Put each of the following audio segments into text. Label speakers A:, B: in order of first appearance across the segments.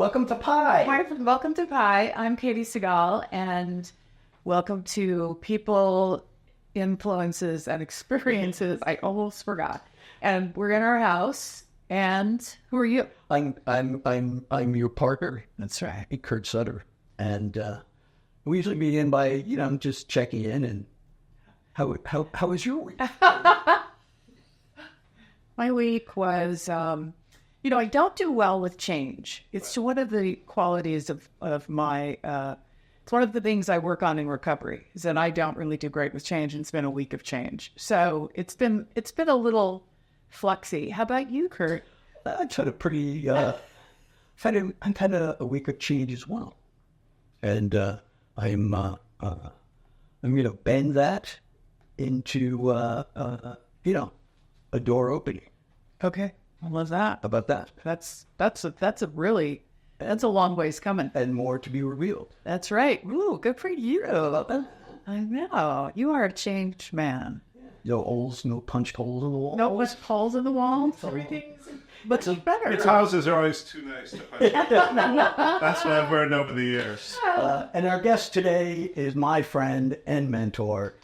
A: Welcome to Pi.
B: Hi, welcome to Pi. I'm Katie Segal, and welcome to People, Influences, and Experiences. I almost forgot. And we're in our house. And who are you?
A: I'm your partner. That's right, Kurt Sutter. And we usually begin by just checking in. And how was your week?
B: My week was, I don't do well with change. It's one of the qualities of my. It's one of the things I work on in recovery is that I don't really do great with change. And it's been a week of change, so it's been a little fluxy. How about you, Kurt?
A: I've had a pretty, I've had a week of change as well, and I'm going to bend that into a door opening.
B: Okay, I love that.
A: How about that?
B: That's a long ways coming,
A: and more to be revealed.
B: That's right. Ooh, good for you. I know you are a changed man.
A: No holes, no punched holes in the wall.
B: No punched holes in the wall. Everything's but it's better.
C: Its houses are always too nice to punch. That's what I've learned over the years.
A: And our guest today is my friend and mentor,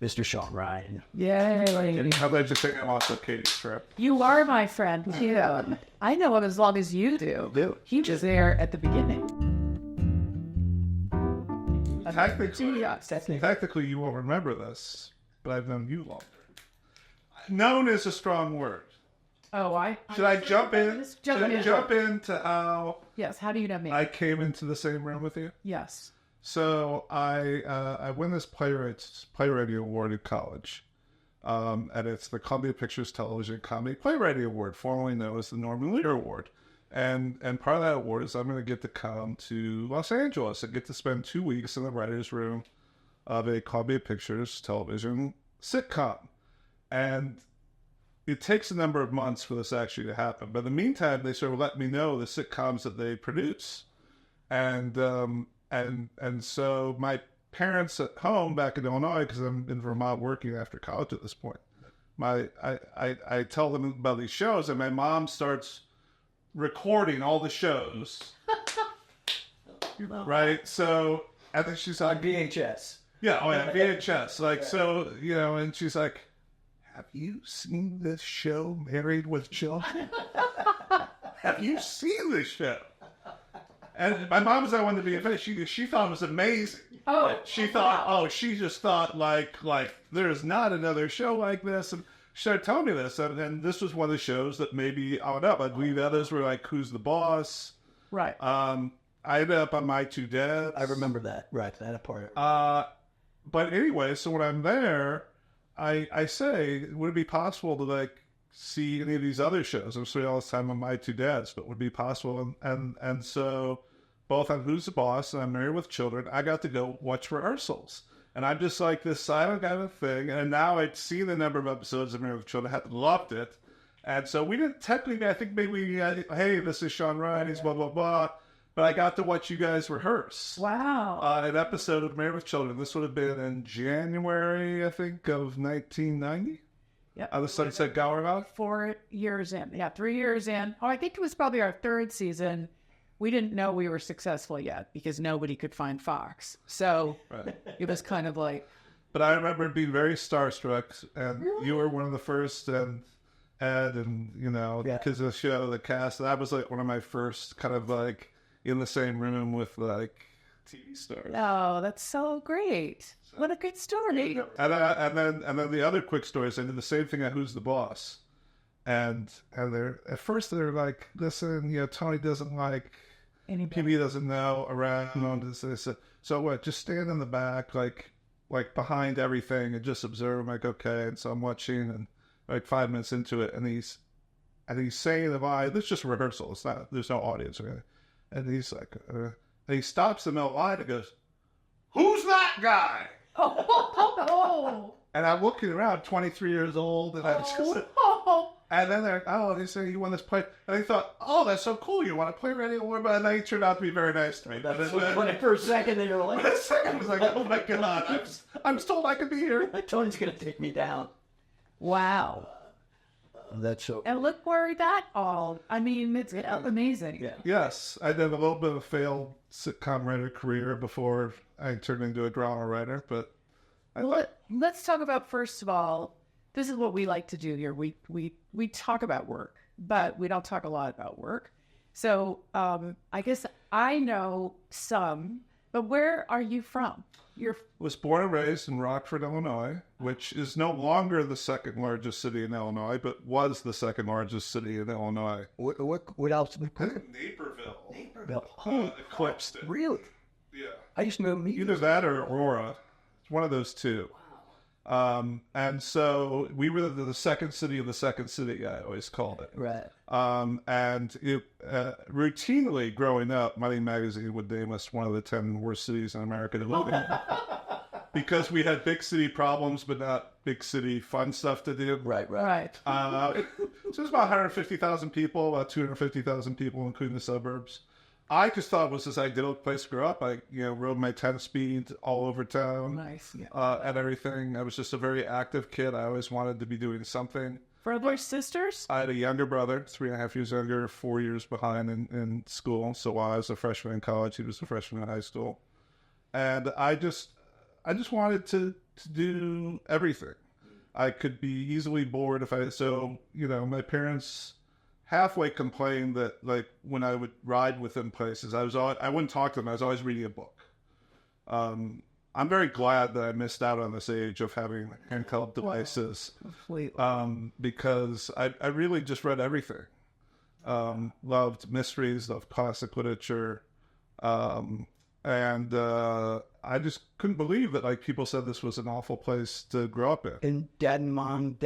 A: Mr. Shawn Ryan.
B: Yay!
C: How about you think I'm also Katie's friend?
B: You are my friend too. I know him as long as you do. He was there at the beginning.
C: Technically, you won't remember this, but I've known you longer. Known is a strong word.
B: Oh,
C: Should I jump in?
B: Jump
C: into how?
B: Yes. How do you know me?
C: I came into the same room with you.
B: Yes.
C: So I win this Playwriting Award in college, and it's the Columbia Pictures Television Comedy Playwriting Award, formerly known as the Norman Lear Award. And part of that award is I'm going to get to come to Los Angeles and get to spend 2 weeks in the writer's room of a Columbia Pictures television sitcom. And it takes a number of months for this actually to happen. But in the meantime, they sort of let me know the sitcoms that they produce. And so my parents at home back in Illinois, because I'm in Vermont working after college at this point, I tell them about these shows, and my mom starts recording all the shows. Right? So, and then she's like...
A: VHS.
C: Yeah, VHS. And she's like, have you seen this show, Married with Children? Have you seen this show? And my mom was that one to be offended. She thought it was amazing.
B: Oh.
C: She just thought like there's not another show like this. And she started telling me this. And this was one of the shows that maybe I went up. I believe others were like, Who's the Boss?
B: Right.
C: I ended up on My Two Dads.
A: I remember that. Right. That part.
C: But anyway, so when I'm there, I say, would it be possible to see any of these other shows? I'm spending all this time on My Two Dads, but would it be possible? And so both on Who's the Boss and on Married with Children, I got to go watch rehearsals. And I'm just like this silent kind of thing. And now I'd seen the number of episodes of Married with Children, I had loved it. And so we didn't technically, I think maybe, hey, this is Shawn Ryan, he's blah, blah, blah. But I got to watch you guys rehearse.
B: Wow.
C: An episode of Married with Children. This would have been in January, I think, of 1990.
B: Yeah.
C: On the Sunset Gower.
B: 4 years in. Yeah, 3 years in. Oh, I think it was probably our third season. We didn't know we were successful yet because nobody could find Fox. So It was kind of like...
C: But I remember being very starstruck, and you were one of the first, and Ed, and, because of the show, the cast, that was one of my first kind of in the same room with TV stars.
B: Oh, that's so great. What a good story.
C: And then the other quick stories, I did the same thing at Who's the Boss. And they're at first they're like, listen, Tony doesn't like anybody he doesn't know around this. So what, just stand in the back, like behind everything and just observe. I'm like, okay. And so I'm watching, and 5 minutes into it, and he's saying the line, this is just rehearsal, there's no audience or anything. And he's like, and he stops in the middle of the line and goes, who's that guy?
B: Oh.
C: And I'm looking around, 23 years old, and I'm just... And then they're like, they say you won this play. And I thought, that's so cool. You want to play Radio War? But then he turned out to be very nice to me.
A: For a second, they were like...
C: For a second, I was like, oh my God, I'm told I could be here.
A: Tony's going to take me down.
B: Wow.
A: That's so.
B: And look where that all. I mean, it's amazing.
A: Yeah.
C: Yes, I did a little bit of a failed sitcom writer career before I turned into a drama writer, but
B: Let's talk about, first of all, this is what we like to do here. We talk about work, but we don't talk a lot about work. So I guess I know some, but where are you from?
C: was born and raised in Rockford, Illinois, which is no longer the second largest city in Illinois, but was the second largest city in Illinois.
A: What else?
C: I think Naperville.
A: Naperville.
C: Eclipsed it.
A: Really?
C: Yeah.
A: I used to know
C: Either that or Aurora. It's one of those two. And so we were the second city of the second city, I always called it.
A: Right.
C: And it, routinely growing up, Money Magazine would name us one of the 10 worst cities in America to live in. Because we had big city problems, but not big city fun stuff to do.
A: Right.
C: So it's about 150,000 people, about 250,000 people, including the suburbs. I just thought it was this idyllic place to grow up. I, rode my 10-speed all over town.
B: Nice.
C: And everything. I was just a very active kid. I always wanted to be doing something.
B: Brothers, sisters?
C: I had a younger brother, 3.5 years younger, 4 years behind in school. So while I was a freshman in college, he was a freshman in high school. And I just wanted to do everything. I could be easily bored my parents halfway complained that, like, when I would ride with them places, I wouldn't talk to them. I was always reading a book. I'm very glad that I missed out on this age of having handheld devices. Because I really just read everything. Loved mysteries, loved classic literature. And I just couldn't believe that, like, people said this was an awful place to grow up in.
A: And Dad and Mom,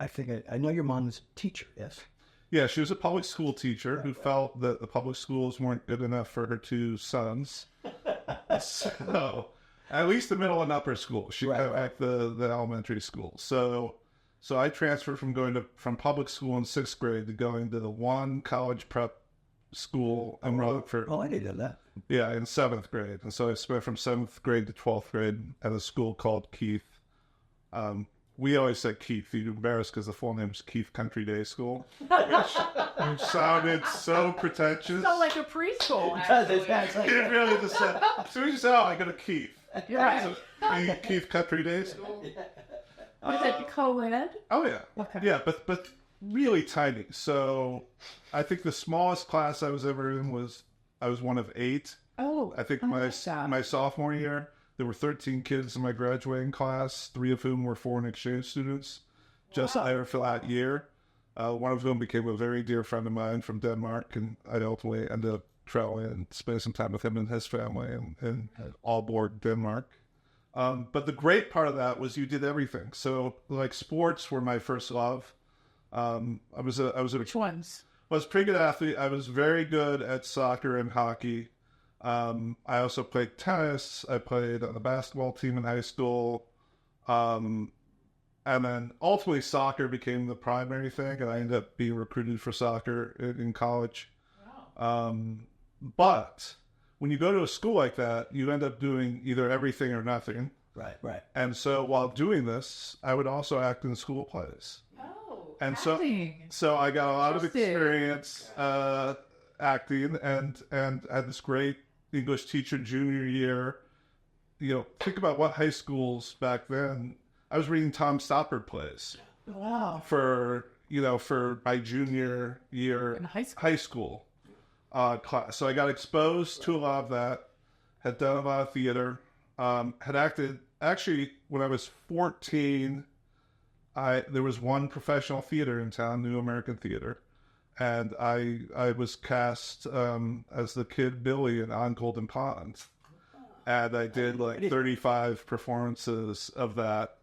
A: I think I know your mom's a teacher, yes?
C: Yeah, she was a public school teacher who felt that the public schools weren't good enough for her two sons. So, at least the middle and upper school. She at the elementary school. So I transferred from public school in 6th grade to going to the one college prep school in Rutherford.
A: Oh, I didn't know that.
C: Yeah, in 7th grade. And so I spent from 7th grade to 12th grade at a school called Keith. We always said Keith. You'd be embarrassed because the full name's Keith Country Day School. Which sounded so pretentious.
B: Sound like a preschool.
C: It really just said, so we just said, I go to Keith.
B: Yeah.
C: Keith Country Day School.
B: Was it co-ed?
C: Oh, yeah.
B: Okay.
C: Yeah, but really tiny. So I think the smallest class I was ever in was one of 8.
B: Oh,
C: I think my sophomore year, there were 13 kids in my graduating class, 3 of whom were foreign exchange students, just there for that year. One of them became a very dear friend of mine from Denmark, and I ultimately ended up traveling and spending some time with him and his family in Aalborg, Denmark. But the great part of that was you did everything. So, like, sports were my first love.
B: Which ones?
C: I was a pretty good athlete. I was very good at soccer and hockey. I also played tennis. I played on the basketball team in high school. And then ultimately soccer became the primary thing, and I ended up being recruited for soccer in college. Wow. But when you go to a school like that, you end up doing either everything or nothing.
A: Right.
C: And so while doing this, I would also act in school plays.
B: Oh,
C: and
B: acting.
C: So I got a lot of experience acting, and had this great English teacher junior year. Think about what high schools back then. I was reading Tom Stoppard plays.
B: Wow.
C: For my junior year
B: in
C: high school class. So I got exposed to a lot of that, had done a lot of theater, had acted. Actually, when I was 14, there was one professional theater in town, New American Theater, and I was cast as the kid Billy in On Golden Pond. And I did like 35 performances of that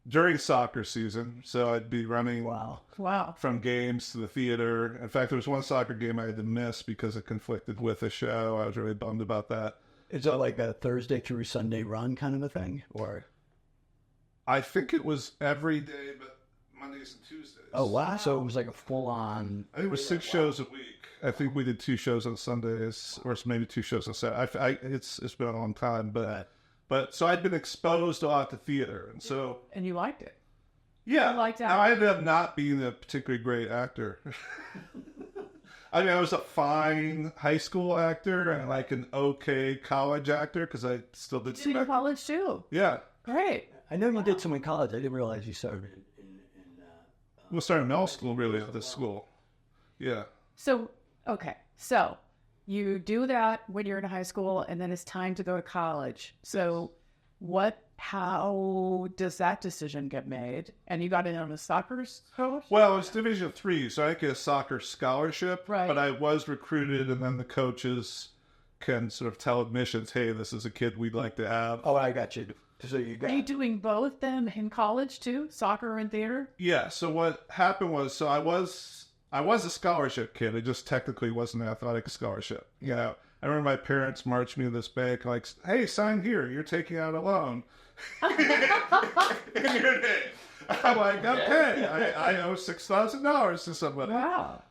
C: during soccer season. So I'd be running from games to the theater. In fact, there was one soccer game I had to miss because it conflicted with a show. I was really bummed about that.
A: Is it like a Thursday through Sunday run kind of a thing? Or
C: I think it was every day, but Mondays and Tuesdays.
A: Oh, wow. So it was like a full-on...
C: I think it was 6 shows a week. I think we did 2 shows on Sundays, or maybe 2 shows on Saturday. It's been a long time, but so I'd been exposed a lot to theater, and so...
B: And you liked it?
C: Yeah,
B: like that.
C: I ended up not being a particularly great actor. I mean, I was a fine high school actor and like an okay college actor because I still did
B: Did you in college too?
C: Yeah.
B: Great.
A: I know you did some in college. I didn't realize you started
C: We started middle school, really, at this school. Yeah.
B: So, okay. So, you do that when you're in high school, and then it's time to go to college. So, how does that decision get made? And you got in on a soccer coach?
C: Well, it was Division III, so I get a soccer scholarship.
B: Right.
C: But I was recruited, and then the coaches can sort of tell admissions, hey, this is a kid we'd like to have.
A: Oh, I got you. So you got.
B: Are you doing both then in college too? Soccer and theater?
C: Yeah, so what happened was, so I was a scholarship kid. It just technically wasn't an athletic scholarship. You know, I remember my parents marched me to this bank like, hey, sign here. You're taking out a loan. In your name. I'm like, okay, I owe $6,000 to somebody.
B: Wow.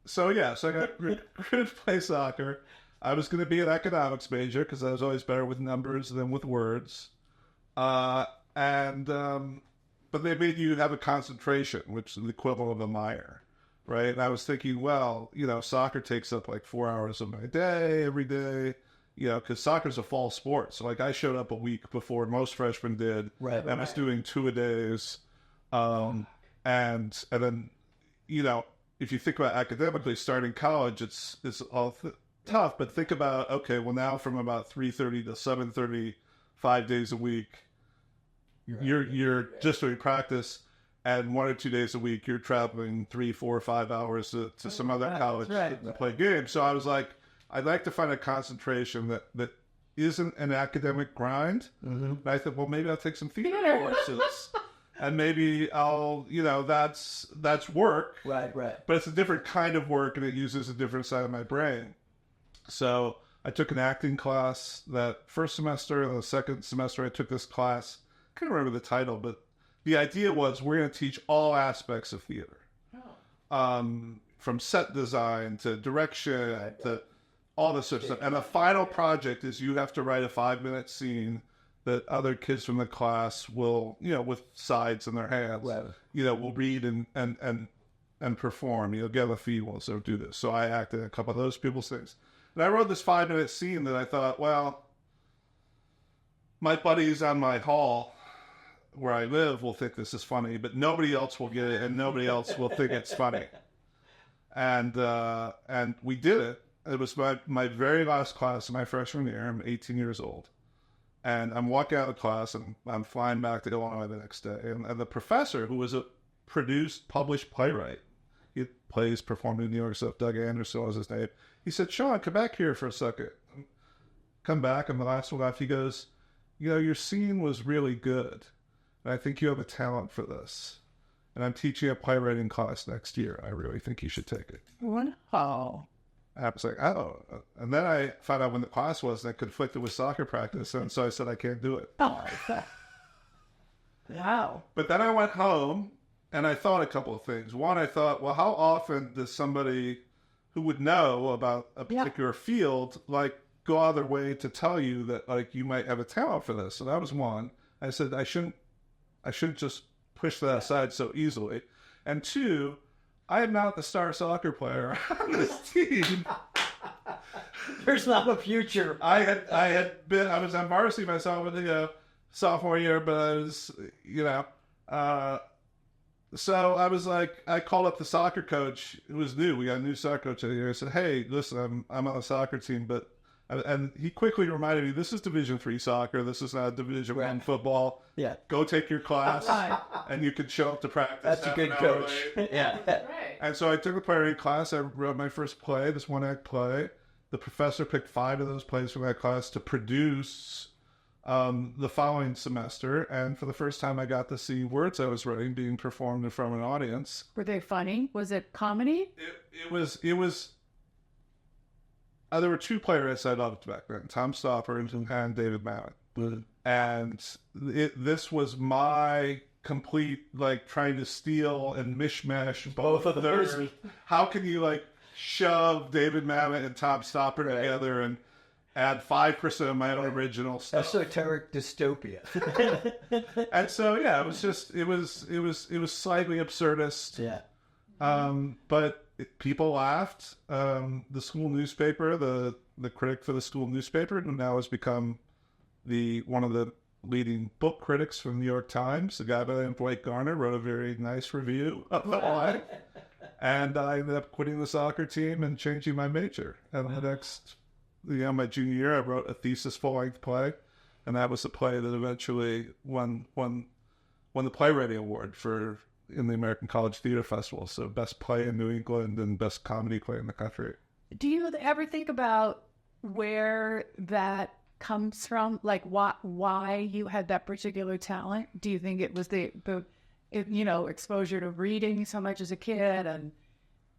C: So I got recruited to play soccer. I was going to be an economics major because I was always better with numbers than with words. But they made you have a concentration, which is the equivalent of a minor, right? And I was thinking, well, soccer takes up like 4 hours of my day every day, because soccer's a fall sport. So like I showed up a week before most freshmen did.
A: Right.
C: And I was doing 2-a-days. And then, if you think about academically starting college, it's all tough, but think about, okay, well now from about 3:30 to 7:30, 5 days a week, you're just doing practice, and 1 or 2 days a week you're traveling 3, 4, 5 hours to some other college to play games. So I was like, I'd like to find a concentration that isn't an academic grind. Mm-hmm. And I thought, well, maybe I'll take some theater courses. And maybe I'll, that's work.
A: Right.
C: But it's a different kind of work, and it uses a different side of my brain. So I took an acting class that first semester, and the second semester I took this class. I can't remember the title, but the idea was we're going to teach all aspects of theater. From set design to direction to all this sort of stuff. And the final project is you have to write a 5-minute scene that other kids from the class will, with sides in their hands, will read and perform. Get a fee will sort of do this. So I acted in a couple of those people's things. And I wrote this 5-minute scene that I thought, well, my buddies on my hall where I live will think this is funny, but nobody else will get it, and nobody else will think it's funny. And we did it. It was my very last class of my freshman year. I'm 18 years old. And I'm walking out of class, and I'm flying back to Illinois the next day. And the professor, who was a published playwright, he performed in New York stuff, Doug Anderson was his name, he said, Shawn, come back here for a second. Come back, and the last one left, he goes, your scene was really good, and I think you have a talent for this. And I'm teaching a playwriting class next year. I really think you should take it.
B: Wow.
C: I was like, oh. And then I found out when the class was, and it conflicted with soccer practice, and so I said I can't do it.
B: Oh, wow.
C: But then I went home, and I thought a couple of things. One, I thought, well, how often does somebody who would know about a particular field, go out of their way to tell you that, you might have a talent for this? So that was one. I said, I shouldn't just push that aside so easily. And two, I am not the star soccer player on this team.
A: There's not a future.
C: I was on varsity myself in the sophomore year, but I was, so I was like, I called up the soccer coach who was new. We got a new soccer coach that year. I said, hey, listen, I'm on a soccer team, but, and he quickly reminded me, this is Division III soccer. This is not Division I football.
A: Yeah.
C: Go take your class and you can show up to practice.
A: That's a good coach. Yeah.
B: Right.
C: And so I took the playwriting class. I wrote my first play, this 1-act play. The professor picked 5 of those plays from that class to produce the following semester. And for the first time, I got to see words I was writing being performed in front of an audience.
B: Were they funny? Was it comedy?
C: It was. There were 2 playwrights I loved back then, Tom Stopper and David Mamet. Mm-hmm. And this was my complete, trying to steal and mishmash both of those. How can you, shove David Mamet and Tom Stopper together? add 5% of my own original stuff.
A: Esoteric dystopia.
C: And so, yeah, it was slightly absurdist.
A: Yeah.
C: But people laughed. The school newspaper, the critic for the school newspaper, who now has become one of the leading book critics from the New York Times, the guy by the name of Blake Garner, wrote a very nice review of the play. And I ended up quitting the soccer team and changing my major. And the next, my junior year, I wrote a thesis full-length play, and that was the play that eventually won the Playwriting Award in the American College Theater Festival. So best play in New England and best comedy play in the country.
B: Do you ever think about where that comes from? Like why you had that particular talent? Do you think it was the exposure to reading so much as a kid? And,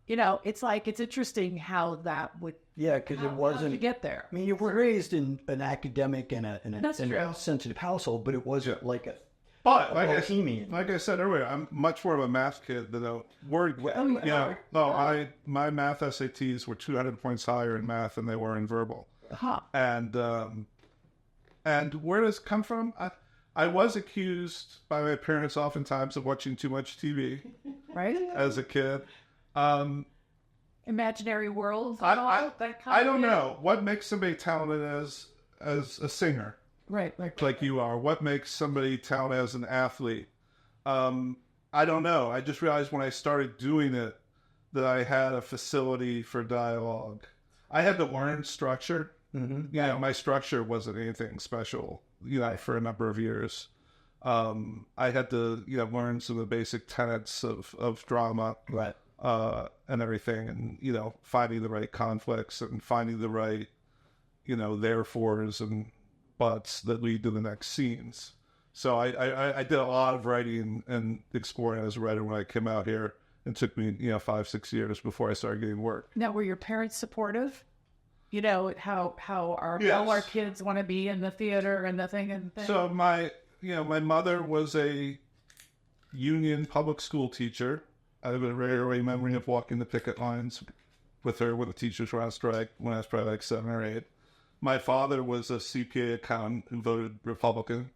B: it's interesting how that would...
A: Yeah, because it wasn't...
B: to get there.
A: I mean, you were raised in an academic and a sensitive household, but it wasn't like a...
C: But like I said earlier, I'm much more of a math kid than a word kid. My math SATs were 200 points higher in math than they were in verbal.
B: Huh.
C: And where does it come from? I was accused by my parents oftentimes of watching too much TV,
B: right?
C: As a kid.
B: Imaginary worlds.
C: I don't know what makes somebody talented as a singer.
B: Right.
C: Like you are. What makes somebody talented as an athlete? I don't know. I just realized when I started doing it that I had a facility for dialogue. I had to learn structure. Mm-hmm. My structure wasn't anything special, for a number of years. I had to, learn some of the basic tenets of drama.
A: Right.
C: And everything, and, finding the right conflicts and finding the right, therefores and buts that lead to the next scenes. So I did a lot of writing and exploring as a writer when I came out here. It took me, 5-6 years before I started getting work.
B: Now, were your parents supportive? How our kids want to be in the theater and the thing and thing?
C: So my mother was a union public school teacher. I have a very early memory of walking the picket lines with her when the teachers were on strike when I was probably like 7 or 8. My father was a CPA accountant who voted Republican.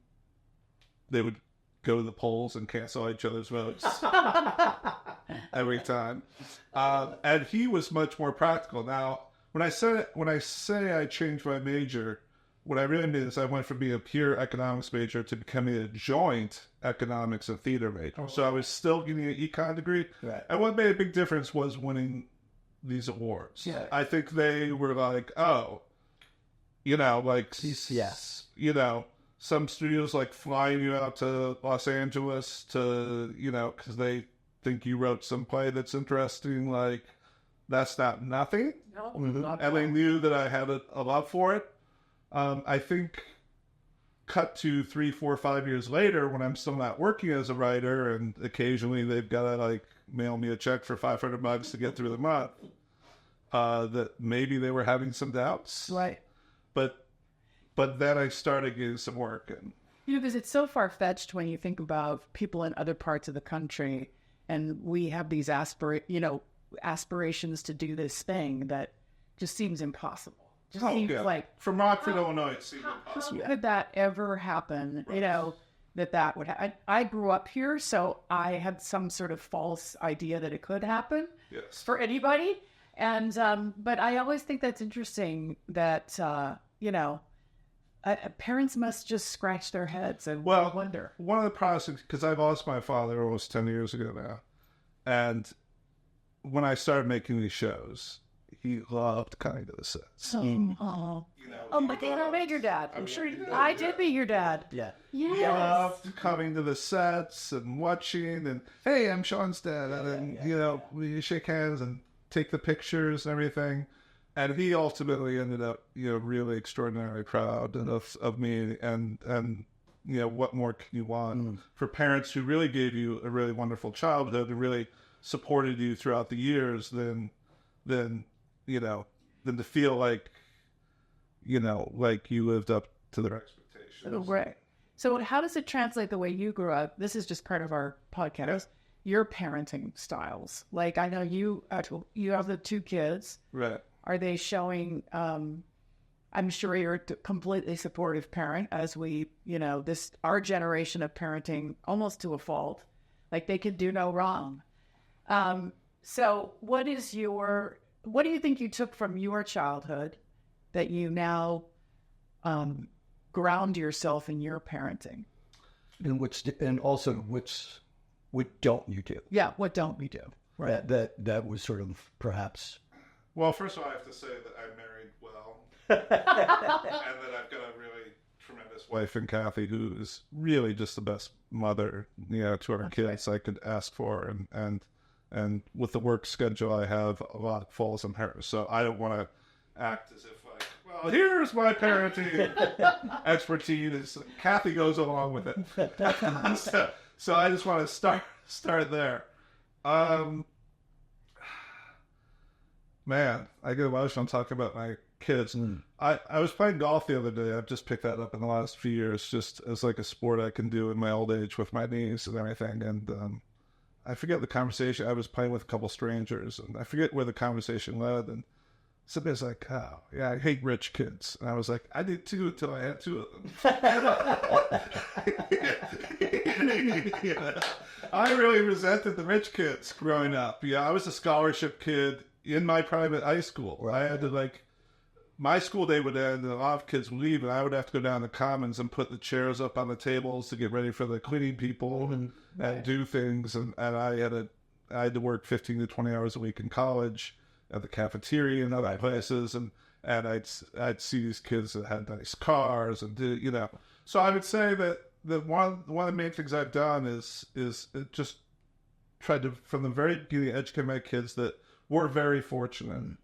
C: They would go to the polls and cancel each other's votes every time. And he was much more practical. Now, when I say I changed my major, what I really mean is I went from being a pure economics major to becoming a joint economics and theater major. So I was still getting an econ degree.
A: Right.
C: And what made a big difference was winning these awards.
A: Yeah.
C: I think they were like, some studios like flying you out to Los Angeles to, because they think you wrote some play that's interesting. Like, that's not nothing.
B: No,
C: and they knew that I had a love for it. I think cut to 3, 4, 5 years later when I'm still not working as a writer and occasionally they've got to mail me a check for $500 to get through the month, that maybe they were having some doubts.
B: Right.
C: But then I started getting some work. And
B: because it's so far-fetched when you think about people in other parts of the country and we have these aspirations to do this thing that just seems impossible.
C: From Rockford, Illinois, it seemed impossible.
B: How could that ever happen? That would happen. I grew up here, so I had some sort of false idea that it could happen for anybody. And but I always think that's interesting that parents must just scratch their heads and wonder.
C: One of the processes, because I've lost my father almost 10 years ago now, and when I started making these shows, he loved coming to the sets.
B: Oh my God, I met your dad. I'm sure I did meet your dad.
A: Yeah.
B: Yes.
C: He loved coming to the sets and watching and, hey, I'm Shawn's dad. And we shake hands and take the pictures and everything. And he ultimately ended up, really extraordinarily proud of me. And what more can you want for parents who really gave you a really wonderful childhood and really supported you throughout the years than to feel like you lived up to their expectations.
B: Right. So how does it translate the way you grew up? This is just part of our podcast. Yeah. Your parenting styles. Like, I know you have the 2 kids.
C: Right.
B: Are they showing I'm sure you're a completely supportive parent, as we, our generation of parenting almost to a fault, like they could do no wrong. So what do you think you took from your childhood that you now ground yourself in your parenting?
A: And what don't you do?
B: Yeah, what don't you do?
A: Right. That was sort of perhaps.
C: Well, first of all, I have to say that I married well, and that I've got a really tremendous wife in Kathy, who is really just the best mother, to our kids I could ask for, and with the work schedule I have, a lot falls on her. So I don't want to act as if like, well, here's my parenting expertise. Kathy goes along with it. So I just want to start there. Man, I get emotional talking about my kids. I was playing golf the other day. I've just picked that up in the last few years, just as like a sport I can do in my old age with my knees and everything. And I forget the conversation. I was playing with a couple strangers, and I forget where the conversation led. And somebody's like, "Oh, yeah, I hate rich kids." And I was like, "I did too until I had two of them." I really resented the rich kids growing up. Yeah, I was a scholarship kid in my private high school. Right. I had to my school day would end and a lot of kids would leave, and I would have to go down the commons and put the chairs up on the tables to get ready for the cleaning people and do things. And I had to work 15 to 20 hours a week in college at the cafeteria and other places, and I'd see these kids that had nice cars and So I would say that one of the main things I've done is just tried to, from the very beginning, educate my kids that we're very fortunate,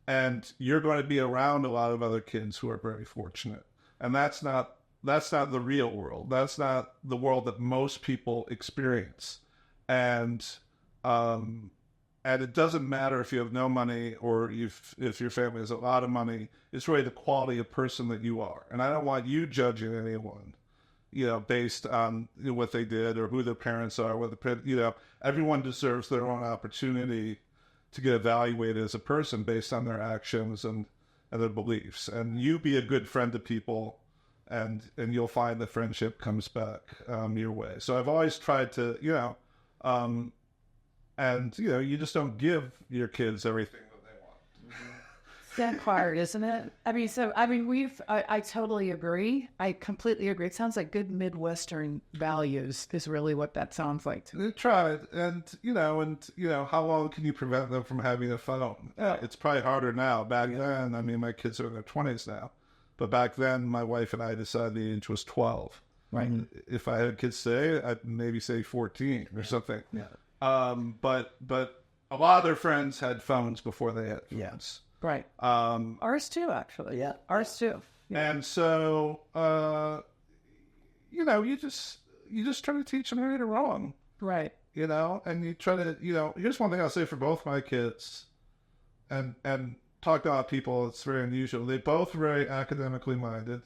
C: and you're going to be around a lot of other kids who are very fortunate, and that's not the real world. That's not the world that most people experience, and it doesn't matter if you have no money or if your family has a lot of money. It's really the quality of person that you are, and I don't want you judging anyone, based on what they did or who their parents are. Everyone deserves their own opportunity to get evaluated as a person based on their actions and their beliefs. And you be a good friend to people, and you'll find the friendship comes back your way. So I've always tried to, you just don't give your kids everything that they want.
B: It's that hard, isn't it? I totally agree. I completely agree. It sounds like good Midwestern values is really what that sounds like to me.
C: Try it, and how long can you prevent them from having a phone? It's probably harder now. Back then, my kids are in their 20s now, but back then, my wife and I decided the age was 12. Right. If I had kids today, I'd maybe say 14 or something. Yeah. But a lot of their friends had phones before they had phones.
B: Yes. Right. Ours too, actually. Yeah. Ours too. Yeah.
C: And so, you just try to teach them right or wrong.
B: Right.
C: And you try to, here's one thing I'll say for both my kids, and talk to a lot of people, it's very unusual. They both very academically minded,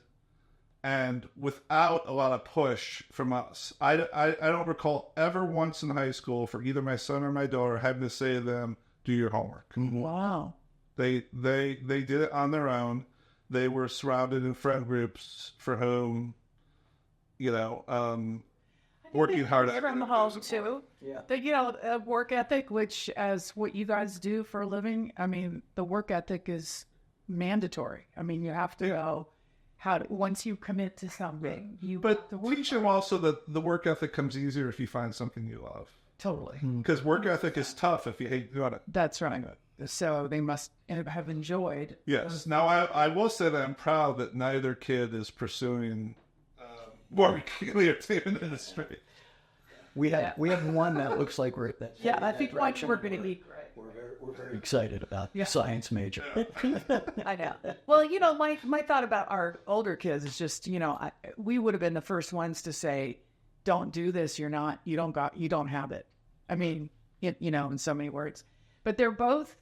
C: and without a lot of push from us. I don't recall ever once in high school for either my son or my daughter having to say to them, "Do your homework."
B: Wow.
C: They did it on their own. They were surrounded in friend groups for whom, working hard
B: from home too. Yeah. The work ethic, which as what you guys do for a living, the work ethic is mandatory. You have to know once you commit to something,
C: But teach them also that the work ethic comes easier if you find something you love.
B: Totally.
C: Because work ethic is tough if you hate doing it.
B: That's right. So they must have enjoyed.
C: Yes. Now, I will say that I'm proud that neither kid is pursuing working in the industry.
A: We have one that looks like we're.
B: I think we're going to be.
A: We're very excited about science major.
B: I know. Well, my thought about our older kids is just, we would have been the first ones to say, "Don't do this. You don't have it." In so many words. But they're both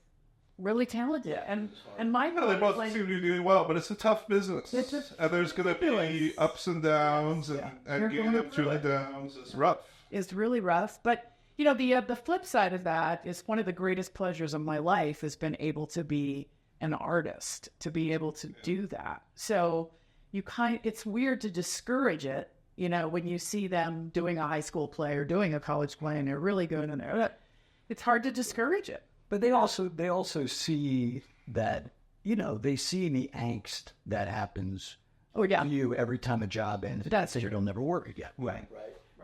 B: really talented, and my
C: they both seem to be doing well. But it's a tough business, and there's going to be ups and downs, and getting up to and downs. It's rough.
B: It's really rough, but. The flip side of that is one of the greatest pleasures of my life has been able to be an artist to be able to do that. So it's weird to discourage it, you know, when you see them doing a high school play or doing a college play and they're really good in there. It's hard to discourage it.
A: But they also see that, you know, they see the angst that happens to you every time a job ends. That's it'll never work again. Right.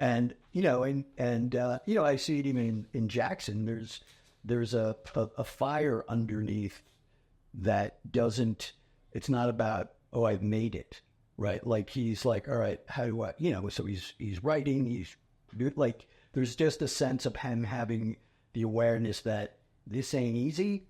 A: And, you know, you know, I see it even in Jackson. There's a fire underneath that doesn't, it's not about, oh, I've made it, right? Like, he's like, all right, how do I, you know, so he's writing, like, there's just a sense of him having the awareness that this ain't easy,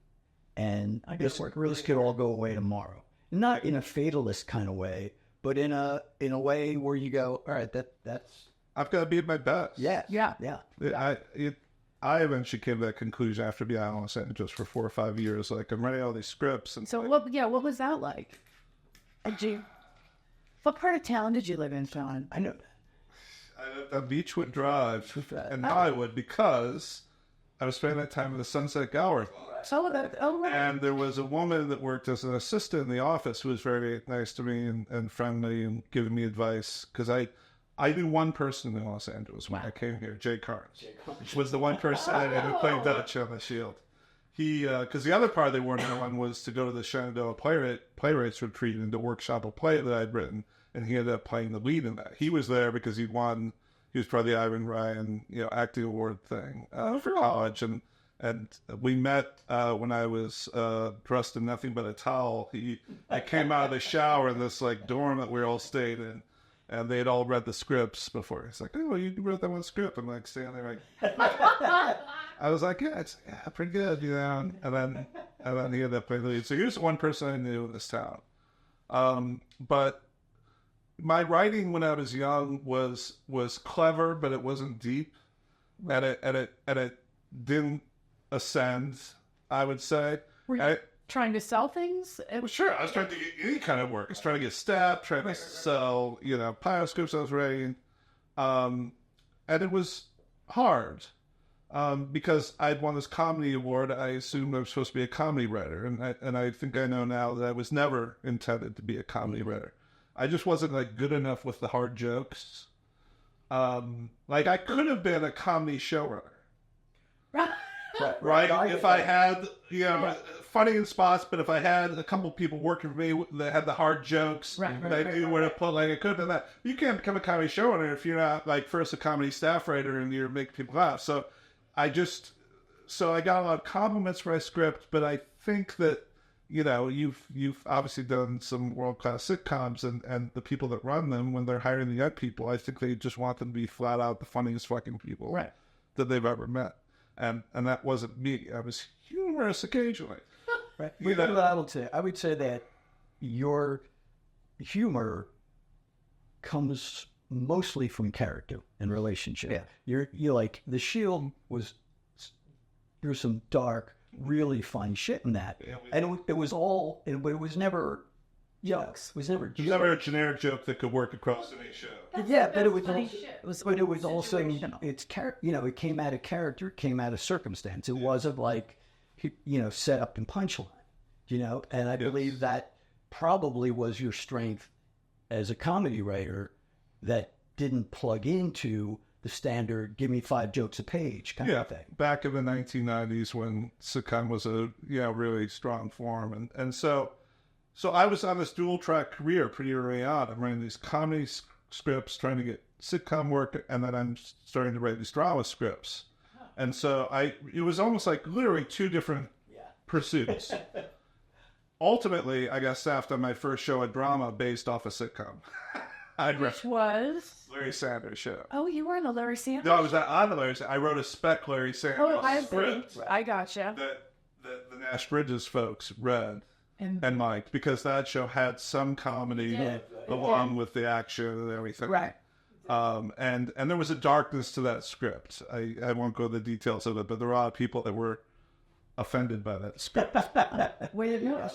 A: and this could all go away tomorrow. Not in a fatalist kind of way, but in a way where you go, all right, that's
C: I've got to be at my best.
A: Yeah.
C: I eventually came to that conclusion after being out in Los Angeles for 4 or 5 years. Like, I'm writing all these scripts. And
B: so, what was that like? What part of town did you live in, Shawn?
A: I know.
C: I lived on Beechwood Drive in Hollywood because I was spending that time in the Sunset Gallery. And there was a woman that worked as an assistant in the office who was very nice to me and friendly and giving me advice. Because I knew one person in Los Angeles when I came here, Jay Carnes. Was the one person I knew who played Dutch on the Shield. He, because the other part they weren't on was to go to the Shenandoah Playwrights Retreat and to workshop a play that I'd written, and he ended up playing the lead in that. He was there because he was part of the Shawn Ryan, you know, acting award thing for college, and we met when I was dressed in nothing but a towel. I came out of the shower in this like dorm that we all stayed in. And they had all read the scripts before. He's like, oh, you wrote that one script. I'm like, standing there like, I was like, it's pretty good, you know. And then he had that play the lead. So here's one person I knew in this town. But my writing when I was young was clever, but it wasn't deep. And it didn't ascend, I would say.
B: Were you trying to sell things?
C: Well, sure. I was trying to get any kind of work. I was trying to get staff, trying to sell, you know, pilot scripts I was writing. And it was hard because I'd won this comedy award. I assumed I was supposed to be a comedy writer. And I think I know now that I was never intended to be a comedy writer. I just wasn't like good enough with the hard jokes. Like I could have been a comedy showrunner. Right? If I had, you know, funny in spots, but if I had a couple people working for me that had the hard jokes, they knew where to put, like, it could have been that. You can't become a comedy showrunner if you're not, like, first a comedy staff writer and you're making people laugh. So I got a lot of compliments for my script, but I think that, you know, you've obviously done some world-class sitcoms, and the people that run them, when they're hiring the young people, I think they just want them to be flat out the funniest fucking people that they've ever met. And that wasn't me. I was humorous occasionally.
A: Right. You know, I would say that your humor comes mostly from character and relationship. Yeah. You're like, The Shield there's some dark, really fun shit in that. Yeah, and it was all, but it was never jokes. It was never jokes.
C: Never a generic joke that could work across any show.
A: But it was also, it's you know, it came out of character, it came out of circumstance. It wasn't like, you know, set up and punchline, you know. And I believe that probably was your strength as a comedy writer, that didn't plug into the standard "give me 5 jokes a page" kind of thing.
C: Back in the 1990s when sitcom was a really strong form, and so I was on this dual track career pretty early on. I'm writing these comedy scripts, trying to get sitcom work, and then I'm starting to write these drama scripts. And so it was almost like literally 2 different pursuits. Ultimately, I got staffed on my first show at drama based off a sitcom.
B: Which was?
C: Larry Sanders Show.
B: Oh, you were on the Larry Sanders
C: No, I was on the Larry Sanders. I wrote a spec Larry Sanders script.
B: I gotcha.
C: That the Nash Bridges folks read and liked, because that show had some comedy along with the action and everything.
B: Right.
C: And there was a darkness to that script. I won't go into the details of it, but there were a lot of people that were offended by that script.
B: Way to go.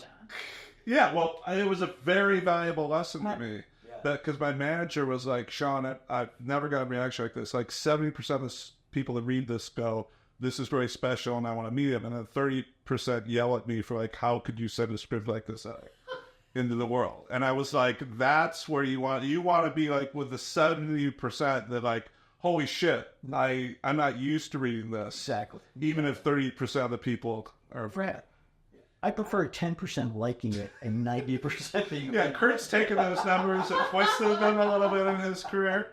C: Yeah, well, it was a very valuable lesson to me. Because my manager was like, Shawn, I've never got a reaction like this. Like 70% of the people that read this go, this is very special and I want to meet him. And then 30% yell at me for like, how could you send a script like this out into the world? And I was like, that's where you want to be like with the 70% that like, holy shit, I'm not used to reading this.
A: Exactly.
C: Even if 30% of the people are.
A: Right. I prefer 10% liking it and 90% being.
C: Yeah, Kurt's taken those numbers and twisted them a little bit in his career.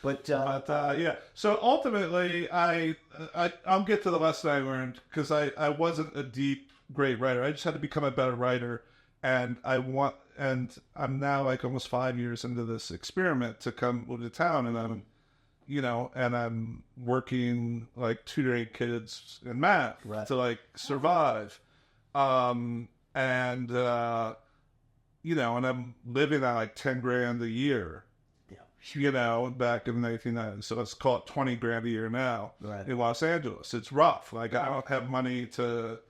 C: But yeah. So ultimately, I'll get to the lesson I learned because I wasn't a deep, great writer. I just had to become a better writer, and I'm now like almost 5 years into this experiment to come to town, and I'm working like tutoring kids in math to like survive. And I'm living on like 10 grand a year, back in the 1990s. So let's call it 20 grand a year now in Los Angeles. It's rough. Like I don't have money to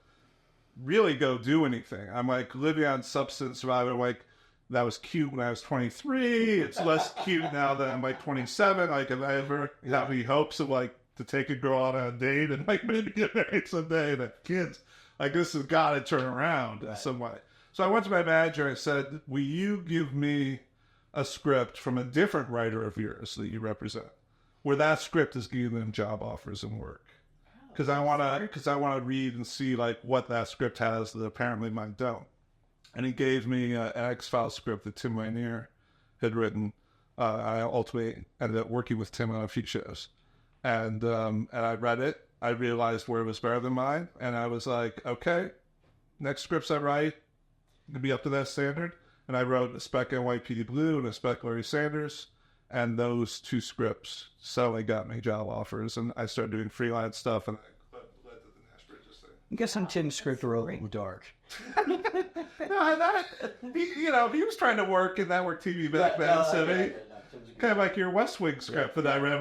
C: really go do anything. I'm like living on substance survival. Like that was cute when I was 23. It's less cute now that I'm like 27. Like if I ever have any hopes of like to take a girl out on a date and like maybe get married someday and have kids. Like, this has got to turn around in some way. So I went to my manager and said, will you give me a script from a different writer of yours that you represent, where that script is giving them job offers and work? Because I want to read and see, like, what that script has that apparently mine don't. And he gave me an X-Files script that Tim Rainier had written. I ultimately ended up working with Tim on a few shows. And I read it. I realized where it was better than mine, and I was like, okay, next scripts I write to be up to that standard. And I wrote a spec NYPD Blue and a spec Larry Sanders, and those two scripts suddenly got me job offers, and I started doing freelance stuff, and I led to the Nash Bridges thing.
A: I guess I'm Tim's script were a little dark.
C: He was trying to work in network TV back then, so kind of like your West Wing script that I read.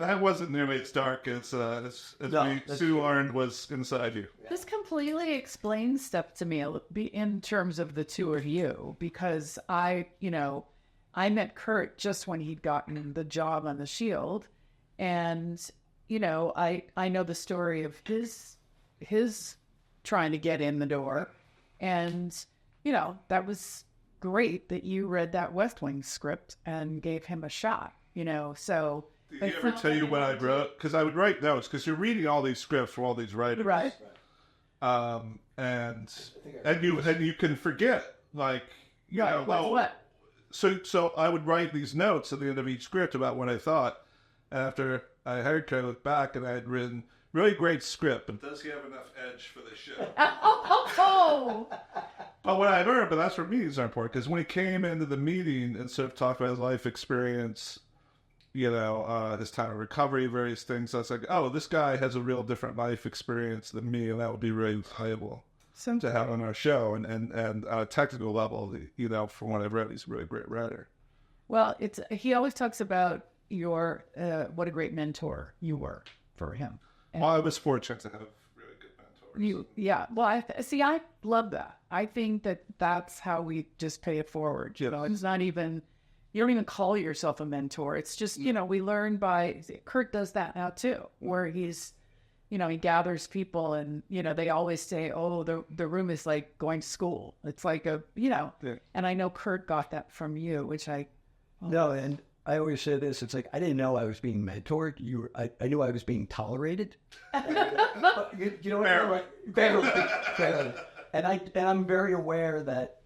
C: That wasn't nearly as dark as Sue learned was inside you.
B: This completely explains stuff to me in terms of the two of you, because I met Kurt just when he'd gotten the job on the Shield, and I know the story of his trying to get in the door, and that was great that you read that West Wing script and gave him a shot, so.
C: Did he ever tell you what I wrote? Because I would write notes, because you're reading all these scripts from all these writers.
B: Right.
C: And you can forget, like,
B: what?
C: So I would write these notes at the end of each script about what I thought. After I heard Kurt look back, and I had written, really great script, but does he have enough edge for this show? But what I learned, but that's where meetings are important, because when he came into the meeting and sort of talked about his life experience, his time of recovery, various things, I was like, oh, this guy has a real different life experience than me, and that would be really valuable to have on our show. And on a technical level, from what I've read, he's a really great writer.
B: Well, he always talks about your what a great mentor you were for him.
C: And I was fortunate to have really good mentors.
B: Well, I love that. I think that's how we just pay it forward. It's not even, you don't even call yourself a mentor. It's just, we learn by, Kurt does that now too, where he's, he gathers people, and, they always say, oh, the room is like going to school. It's like and I know Kurt got that from you, which
A: No, and I always say this, it's like, I didn't know I was being mentored. I knew I was being tolerated. Barely. And I'm very aware that,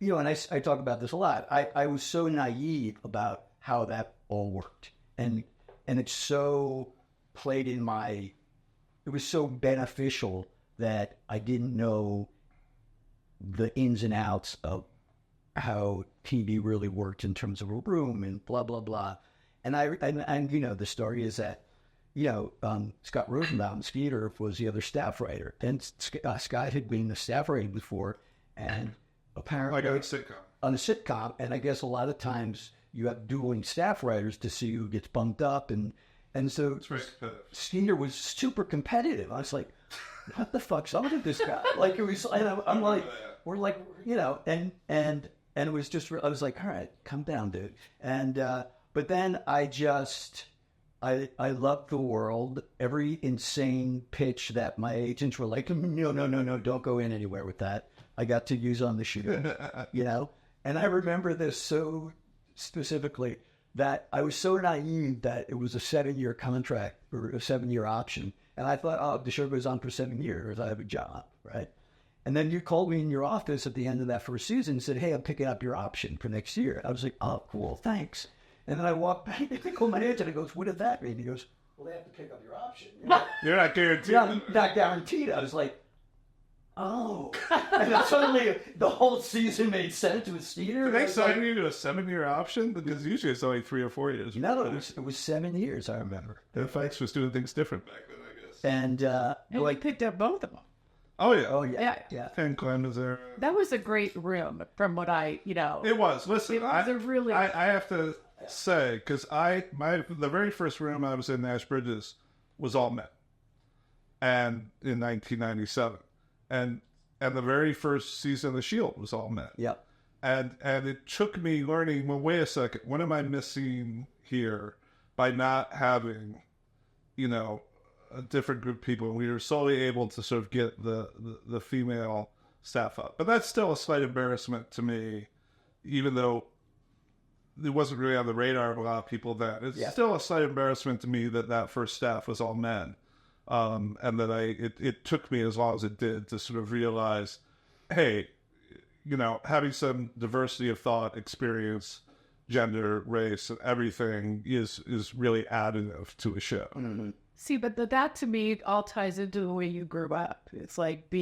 A: and I talk about this a lot. I was so naive about how that all worked. And it's so played in it was so beneficial that I didn't know the ins and outs of how TV really worked in terms of a room and blah, blah, blah. And the story is that, Scott Rosenbaum, Skeeter, was the other staff writer. And Scott had been the staff writer before, and apparently...
C: Like on a sitcom.
A: On a sitcom, and I guess a lot of times you have dueling staff writers to see who gets bumped up, and so
C: it's very competitive.
A: Skeeter was super competitive. I was like, what the fuck's up with this guy? Like, it was, I'm like, we're like, and it was just, I was like, all right, calm down, dude. And, but then I just, I loved the world. Every insane pitch that my agents were like, no, don't go in anywhere with that. I got to use on the shoot, And I remember this so specifically that I was so naive that it was a 7-year contract or a 7-year option. And I thought, oh, the show goes on for 7 years. I have a job, right? And then you called me in your office at the end of that first season and said, hey, I'm picking up your option for next year. I was like, oh, cool, thanks. And then I walked back and I called my agent and I goes, what did that mean? He goes, well, they have to pick up your option.
C: You're not guaranteed.
A: Yeah, not guaranteed. I was like, oh. And then suddenly the whole season made sense. It was Cedar.
C: Did they sign you to a 7-year option? Because usually it's only 3 or 4 years.
A: No, it was 7 years, I remember.
C: The FX was doing things different back then, I guess.
B: And we picked up both of them.
C: Oh, yeah.
A: Oh, yeah.
C: And Glenn was there.
B: That was a great room from what
C: It was. Listen,
B: it was a really...
C: I have to say, because the very first room I was in Nash Bridges was all men. And in 1997. And the very first season of The Shield was all men.
A: Yeah.
C: And it took me learning, well, wait a second, what am I missing here by not having, a different group of people? We were solely able to sort of get the female staff up. But that's still a slight embarrassment to me, even though it wasn't really on the radar of a lot of people then. It's still a slight embarrassment to me that first staff was all men. And that it took me as long as it did to sort of realize, hey, having some diversity of thought, experience, gender, race, and everything is really additive to a show.
B: Mm-hmm. See, but that to me all ties into the way you grew up. It's like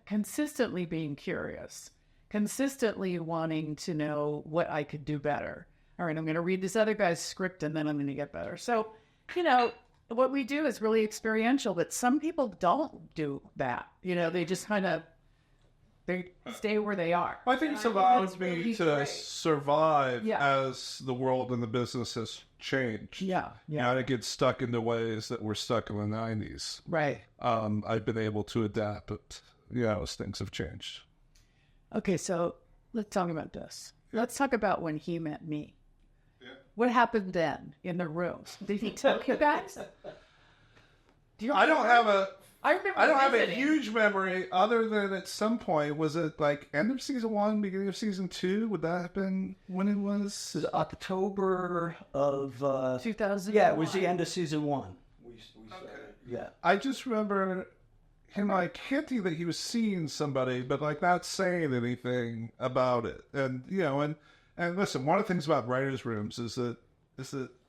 B: consistently being curious, consistently wanting to know what I could do better. All right, I'm going to read this other guy's script and then I'm going to get better. So, what we do is really experiential, but some people don't do that. They just they stay where they are.
C: I think it's allowed me to survive as the world and the business has changed.
B: Yeah.
C: I get stuck into ways that were stuck in the 90s.
B: Right.
C: I've been able to adapt, but as things have changed.
B: Okay, so let's talk about this. Let's talk about when he met me. What happened then in the room? Did he tell you guys?
C: I don't have a
B: visiting.
C: huge memory other than at some point, was it like end of season 1, beginning of season 2? Would that have been when it was?
A: It was October of
B: 2000.
A: Yeah, it was the end of season 1. We started, yeah.
C: I just remember him hinting that he was seeing somebody, but not saying anything about it. And and listen, one of the things about writers' rooms is that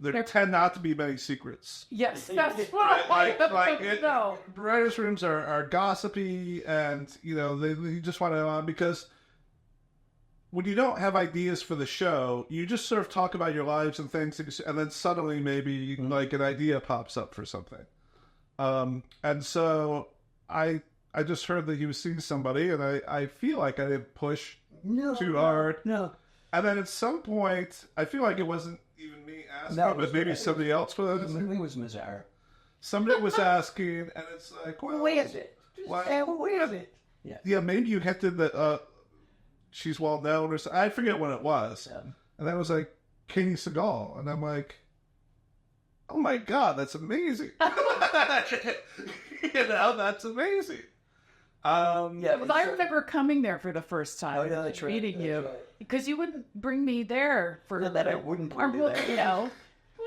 C: there tend not to be many secrets.
B: Yes, that's what no.
C: Writers' rooms are gossipy, and they just want to because when you don't have ideas for the show, you just sort of talk about your lives and things, and then suddenly maybe an idea pops up for something. And so I just heard that he was seeing somebody, and I feel like I didn't push too hard.
A: No.
C: And then at some point, I feel like it wasn't even me asking, but maybe somebody else was.
A: I think it was Mazar.
C: Somebody was asking, and it's like, well,
A: wait a bit. Wait a bit.
C: Yeah, maybe you hinted that she's well known or something. I forget what it was. Yeah. And that was like Katie Seagal. And I'm like, oh my God, that's amazing. That's amazing.
B: I remember coming there for the first time.
A: Oh, yeah, that's right.
B: Meeting you. Right. Because you wouldn't bring me there for
A: that. I wouldn't bring you there.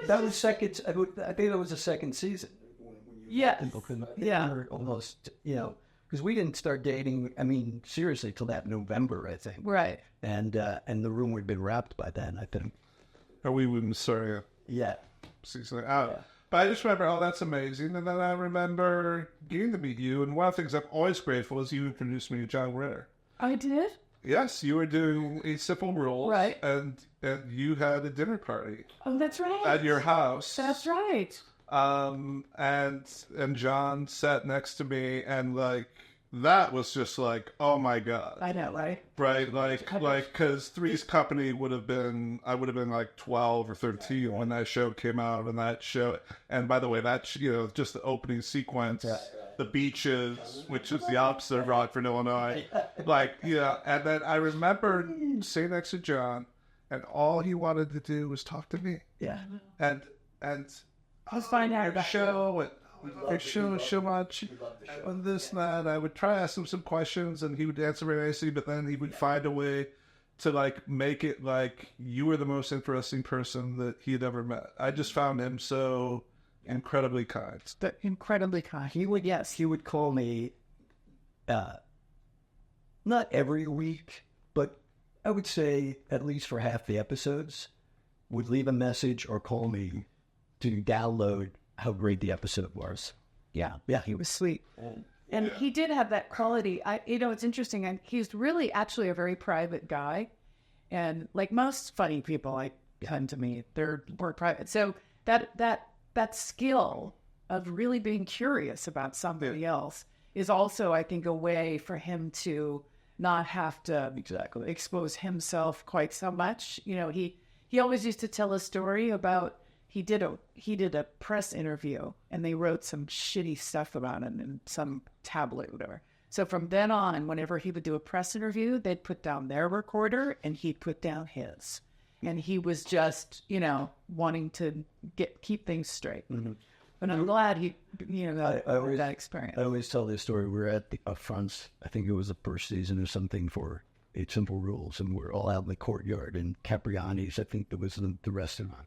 A: That was second. I think that was the second season.
B: Yeah.
A: Almost, because we didn't start dating, seriously, till that November, I think.
B: Right.
A: And the room would have been wrapped by then, I think.
C: Or we wouldn't start season out. Yeah. But I just remember, that's amazing. And then I remember getting to meet you. And one of the things I'm always grateful is you introduced me to John Ritter.
B: I did?
C: Yes, you were doing A Simple Rules.
B: Right.
C: And you had a dinner party.
B: Oh, that's right.
C: At your house.
B: That's right.
C: And John sat next to me, and that was just oh my God.
B: I know, right?
C: Right, because Three's Company I would have been 12 or 13 when that show came out, and by the way, that, just the opening sequence, the beaches, which is the opposite of Rockford, Illinois, and then I remember sitting next to John, and all he wanted to do was talk to me.
A: Yeah.
C: And
B: Let's find out about
C: show and show much on this and that. I would try to ask him some questions, and he would answer very nicely. But then he would find a way to like make it like you were the most interesting person that he had ever met. I just found him so incredibly kind.
B: incredibly kind.
A: He would call me, not every week, but I would say at least for half the episodes, would leave a message or call me to download how great the episode was.
B: Yeah,
A: Yeah.
B: he was sweet. And he did have that quality. It's interesting. And he's really actually a very private guy. And like most funny people come to me, they're more private. So that skill of really being curious about somebody else is also, I think, a way for him to not have to expose himself quite so much. You know, he always used to tell a story about he did a press interview and they wrote some shitty stuff about him in some tabloid or whatever. So from then on, whenever he would do a press interview, they'd put down their recorder and he'd put down his. And he was just, wanting to keep things straight. Mm-hmm. But I'm glad he, got that experience.
A: I always tell this story. We're at the upfronts. I think it was the first season or something for Eight Simple Rules, and we're all out in the courtyard in Capriani's. I think there was the restaurant,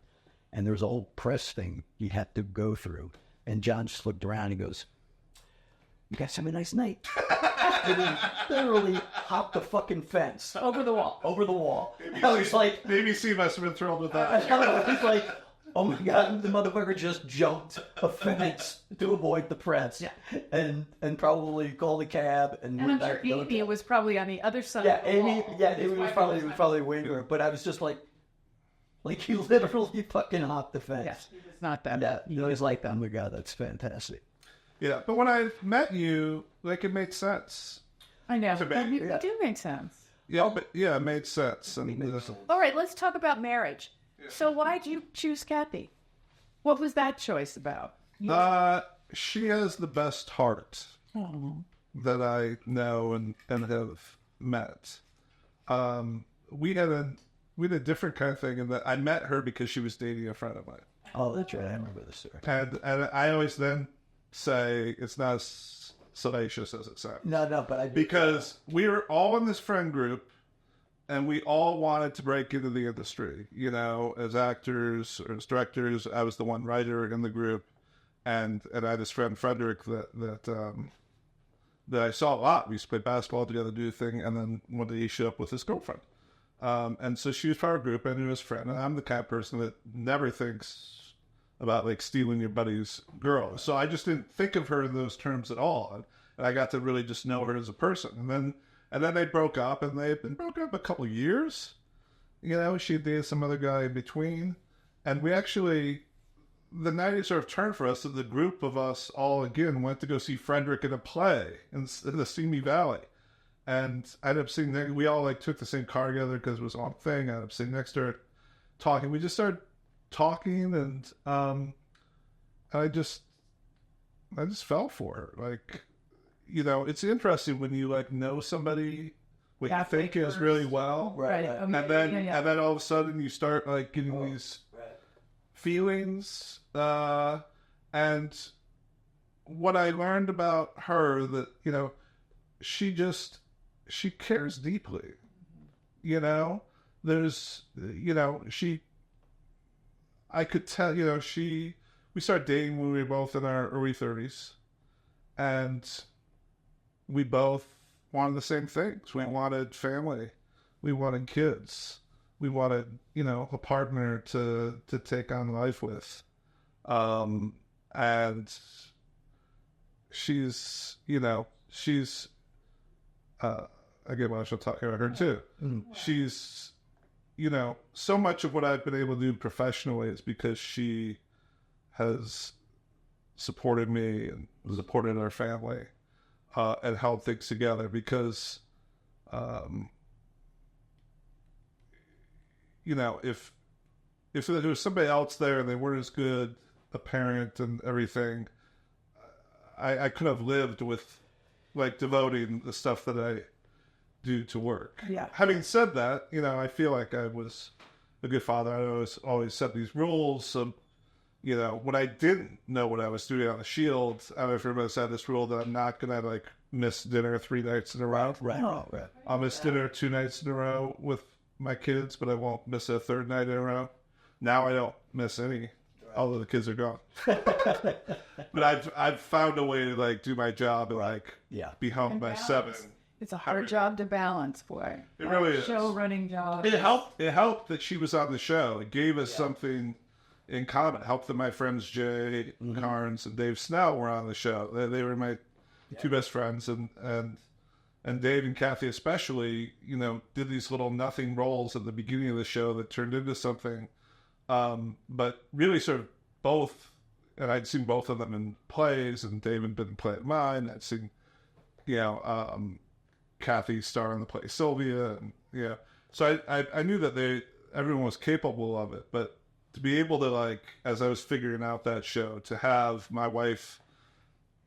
A: and there was a whole press thing he had to go through. And John just looked around. And he goes, "You guys have a nice night." And he literally hopped the fucking fence
B: Over the wall.
A: I was like,
C: The ABC must have been thrilled with that.
A: I was like, oh my God, the motherfucker just jumped a fence to avoid the press.
B: Yeah.
A: And probably called a cab. And
B: I'm sure Amy was probably on the other side of the
A: Amy,
B: wall.
A: it was probably waiting for her. But I was just like he literally fucking hopped the fence.
B: Yeah, he was not that.
A: Yeah, it was like, oh my God, that's fantastic.
C: Yeah, but when I met you, it made sense.
B: I know.
C: To me.
B: It do make sense.
C: Yeah, but it made sense. And
B: All right, let's talk about marriage. So why did you choose Kathy? What was that choice about?
C: she has the best heart that I know and have met. We had a different kind of thing in that I met her because she was dating a friend of mine.
A: Oh, that's right. I remember this story.
C: And I always then say it's not as salacious as it sounds.
A: No, but
C: because we were all in this friend group, and we all wanted to break into the industry. As actors or as directors. I was the one writer in the group, and I had this friend Frederick that I saw a lot. We used to play basketball together, do a thing, and then one day he showed up with his girlfriend. And so she was part of our group, and he was a friend. And I'm the kind of person that never thinks about stealing your buddy's girl. So I just didn't think of her in those terms at all. And I got to really just know her as a person. And then they broke up, and they've been broken up a couple of years. She dated some other guy in between. And we actually, the night it sort of turned for us, so the group of us all again went to go see Frederick in a play in the Simi Valley. And I ended up sitting, we all took the same car together because it was on thing. I ended up sitting next to her talking. We just started talking, and I just fell for her. It's interesting when you know somebody what you think is really well,
B: right?
C: And then all of a sudden you start getting these feelings. And what I learned about her that she cares deeply. There's I could tell, we started dating when we were both in our early 30s, and we both wanted the same things. We wanted family. We wanted kids. We wanted, a partner to take on life with. And she's, I get emotional talking about her too. Mm-hmm. She's, so much of what I've been able to do professionally is because she has supported me and supported our family, and held things together because, if there was somebody else there and they weren't as good a parent and everything, I could have lived with devoting the stuff that I do to work.
B: Yeah.
C: Having said that, I feel like I was a good father. I always set these rules of, you know, when I didn't know what I was doing on the Shield, I don't know if everybody's had this rule that I'm not going to, like, miss dinner 3 nights in a row.
A: Right.
C: I'll miss dinner 2 nights in a row with my kids, but I won't miss a 3rd night in a row. Now I don't miss any, although the kids are gone. But I've found a way to, like, do my job and, like, be home by 7.
B: It's a hard job to balance, boy.
C: It really is.
B: Show running job.
C: It helped that she was on the show. It gave us something in common. It helped that my friends Jay Carnes and Dave Snell were on the show. They were my 2 best friends, and Dave and Kathy especially, you know, did these little nothing roles at the beginning of the show that turned into something. But really sort of both, and I'd seen both of them in plays, and Dave had been in play of mine. I'd seen, you know, Kathy star in the play Sylvia, and so I knew that everyone was capable of it, but to be able to, like, as I was figuring out that show, to have my wife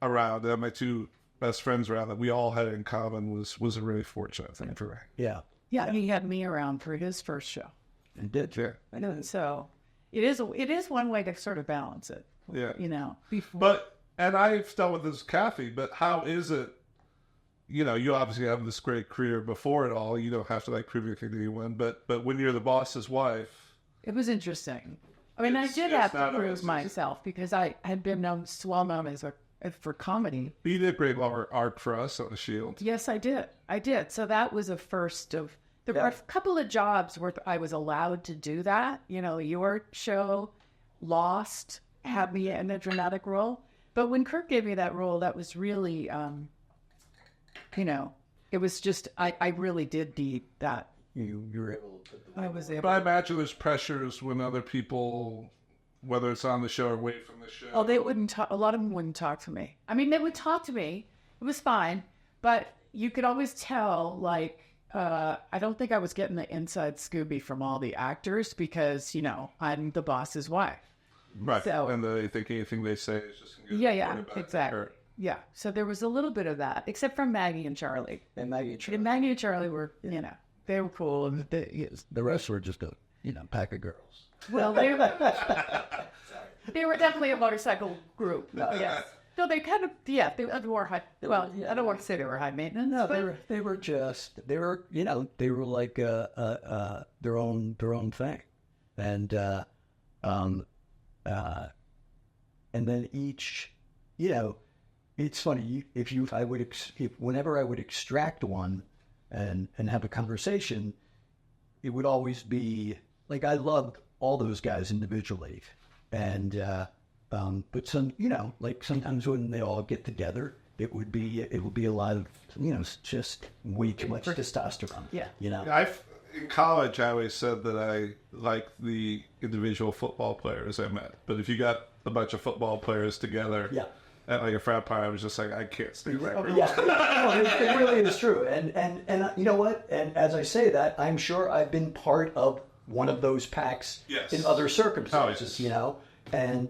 C: around and my 2 best friends around that we all had in common was a really fortunate thing for me.
B: Yeah, he had me around for his first show.
A: It did.
C: Yeah.
B: I know. So it is one way to sort of balance it.
C: Yeah.
B: You know.
C: And I've dealt with this, Kathy, but how is it, you know, you obviously have this great career before it all. You don't have to, like, prove anything to anyone, but when you're the boss's wife.
B: It was interesting. I mean, I did have to prove myself because I had been well known for comedy.
C: You did a great arc for us on the Shield.
B: Yes, I did. So that was a first of. There were a couple of jobs where I was allowed to do that. You know, your show, Lost, had me in a dramatic role. But when Kirk gave me that role, that was really, you know, it was just, I really did need that.
A: You were able to.
B: I was able.
C: But I imagine there's pressures when other people, whether it's on the show or away from the show.
B: Oh, they wouldn't talk. A lot of them wouldn't talk to me. I mean, they would talk to me. It was fine. But you could always tell, like, I don't think I was getting the inside Scooby from all the actors because, you know, I'm the boss's wife.
C: Right.
B: So,
C: and they think anything they say is just going to
B: get exactly. Yeah. So there was a little bit of that, except from Maggie and Charlie.
A: And Maggie
B: and Charlie were, you know, they were cool. And
A: the rest were just a pack of girls.
B: Well, they were definitely a motorcycle group. Yes. No, they kind of, they were high. Well, I don't want to say they were high maintenance.
A: No, they were like their own thing, and then each, you know, it's funny whenever I would extract one and have a conversation, it would always be like I loved all those guys individually, and but some, you know, like sometimes when they all get together, it would be a lot of, you know, just way too much testosterone.
B: Yeah,
A: you know.
C: In college, I always said that I liked the individual football players I met, but if you got a bunch of football players together, at like a frat party, I was just like, I can't stay there.
A: Yeah, well, it really is true, and you know what? And as I say that, I'm sure I've been part of one of those packs in other circumstances, you know, and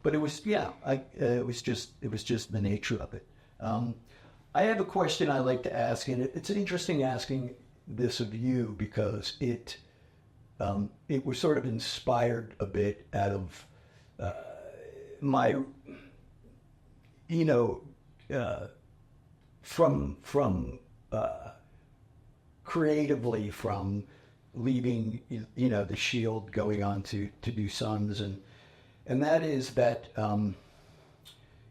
A: but it was it was just the nature of it. I have a question I like to ask, and it's interesting asking this of you because it was sort of inspired a bit out of my, you know, from creatively from leaving, you know, the Shield, going on to do Sons, and that is that,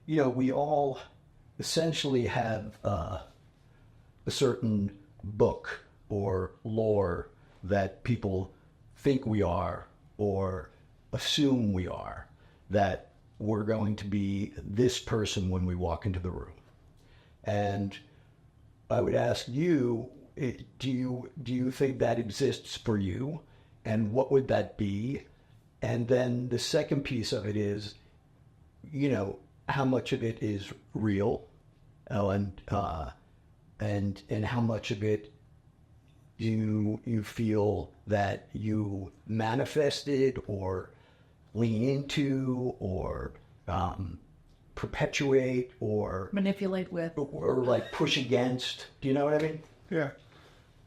A: you know, we all essentially have a certain book or lore that people think we are or assume we are, that we're going to be this person when we walk into the room. And I would ask you, do you think that exists for you? And what would that be? And then the second piece of it is, you know, how much of it is real, and how much of it do you feel that you manifested or lean into or perpetuate or
B: manipulate with
A: or like push against? Do you know what I mean?
C: Yeah.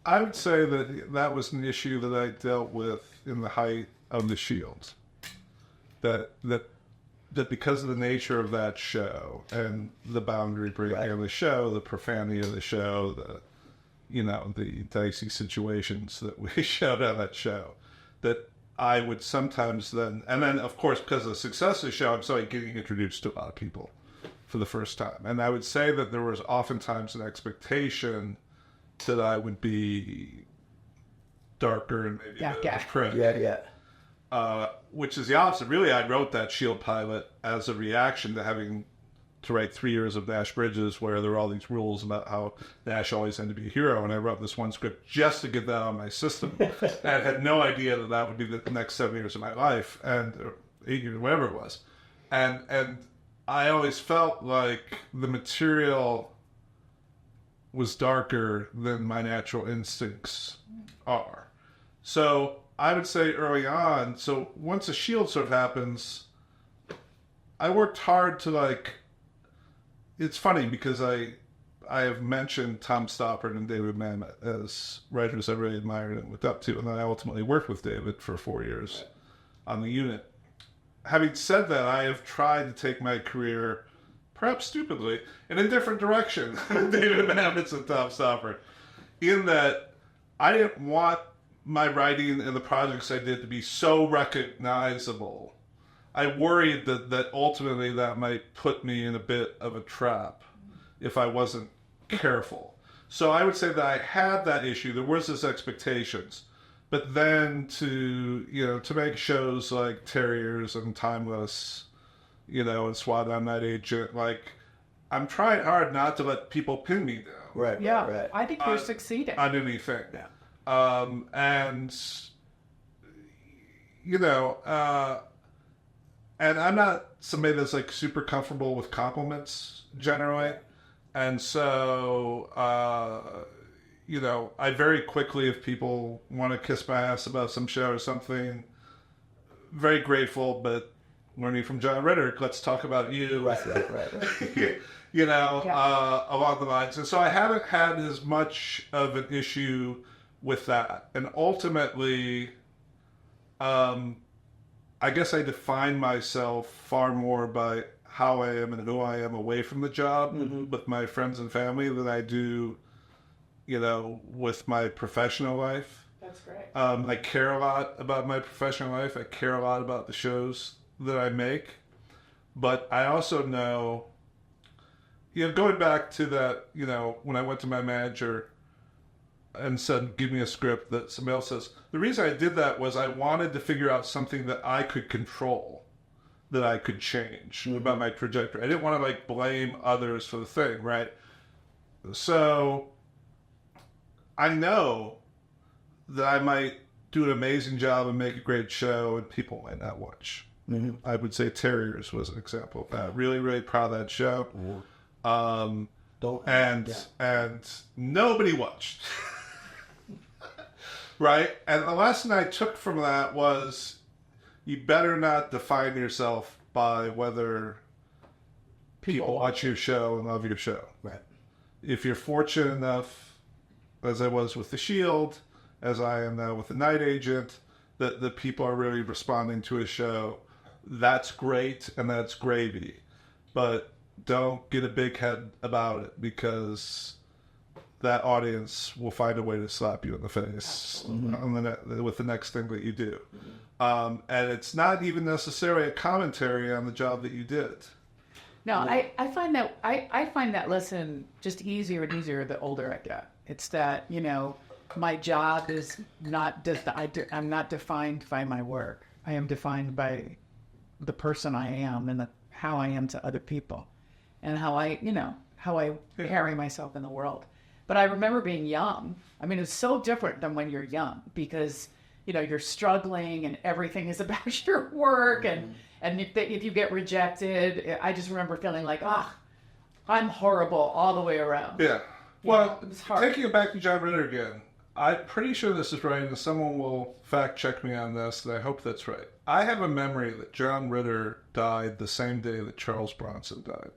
C: I would say that was an issue that I dealt with in the height of the Shield. That that because of the nature of that show and the boundary breaking of the show, the profanity of the show, the dicey situations that we showed on that show, that I would sometimes then, and then of course because of the success of the show, I'm sorry, getting introduced to a lot of people for the first time. And I would say that there was oftentimes an expectation that I would be darker and maybe a prick. Which is the opposite. Really, I wrote that Shield pilot as a reaction to having to write 3 years of Nash Bridges, where there were all these rules about how Nash always had to be a hero, and I wrote this one script just to get that on my system. And I had no idea that that would be the next 7 years of my life, and or 8 years, whatever it was. And I always felt like the material was darker than my natural instincts are. So I would say early on, so once a Shield sort of happens, I worked hard to it's funny because I have mentioned Tom Stoppard and David Mamet as writers I really admired and looked up to, and then I ultimately worked with David for 4 years on the unit. Having said that, I have tried to take my career, perhaps stupidly, in a different direction than David Mamet and Tom Stoppard, in that I didn't want my writing and the projects I did to be so recognizable. I worried that ultimately that might put me in a bit of a trap if I wasn't careful. So I would say that I had that issue. There was this expectations. But then to make shows like Terriers and Timeless, and SWAT, I'm Night Agent, I'm trying hard not to let people pin me down.
A: Right.
B: Yeah,
A: right.
B: I think you're succeeding.
C: On anything.
A: Yeah.
C: And I'm not somebody that's super comfortable with compliments generally. And so, I very quickly, if people want to kiss my ass about some show or something, very grateful, but learning from John Ritter, let's talk about you.
A: Right.
C: Along the lines. And so I haven't had as much of an issue with that. And ultimately, I guess I define myself far more by how I am and who I am away from the job with my friends and family than I do, with my professional life.
B: That's great.
C: I care a lot about my professional life. I care a lot about the shows that I make. But I also know, going back to that, when I went to my manager and said, give me a script, that somebody else says, the reason I did that was I wanted to figure out something that I could control, that I could change about my trajectory. I didn't want to blame others for the thing, right? So I know that I might do an amazing job and make a great show and people might not watch. I would say Terriers was an example of that. Really, really proud of that show. And nobody watched. Right? And the lesson I took from that was you better not define yourself by whether people watch your show and love your show.
A: Right.
C: If you're fortunate enough, as I was with The Shield, as I am now with The Night Agent, that the people are really responding to a show, that's great and that's gravy. But don't get a big head about it, because that audience will find a way to slap you in the face with the next thing that you do. And it's not even necessarily a commentary on the job that you did.
B: No, I find that I find that lesson just easier and easier the older I get. It's that, my job is not I'm not defined by my work. I am defined by the person I am and how I am to other people, and how I carry myself in the world. But I remember being young. I mean, it's so different than when you're young, because, you're struggling and everything is about your work. And if you get rejected, I just remember feeling like, I'm horrible all the way around.
C: Yeah. Well,
B: it's hard.
C: Taking it back to John Ritter again, I'm pretty sure this is right, and someone will fact check me on this, and I hope that's right. I have a memory that John Ritter died the same day that Charles Bronson died.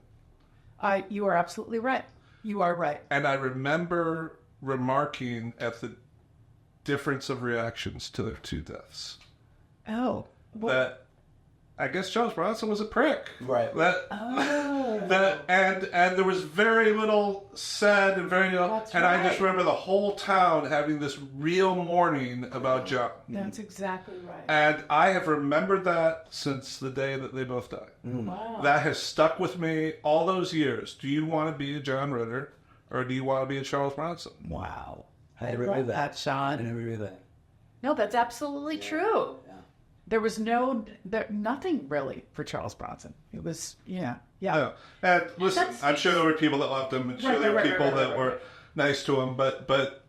B: You are absolutely right. You are right.
C: And I remember remarking at the difference of reactions to their two deaths.
B: Oh.
C: That I guess Charles Bronson was a prick.
A: Right.
C: And there was very little said and very little,
B: That's
C: and I just
B: right.
C: remember the whole town having this real mourning about John.
B: That's exactly right.
C: And I have remembered that since the day that they both died.
B: Wow.
C: That has stuck with me all those years. Do you want to be a John Ritter or do you want to be a Charles Bronson?
A: Wow. I never knew that.
B: Sean.
A: I never knew that.
B: No, that's absolutely true.
A: Yeah.
B: There was nothing really for Charles Bronson. It was, yeah.
C: Yeah. And listen, I'm sure there were people that loved him. I'm sure there were people that were nice to him, but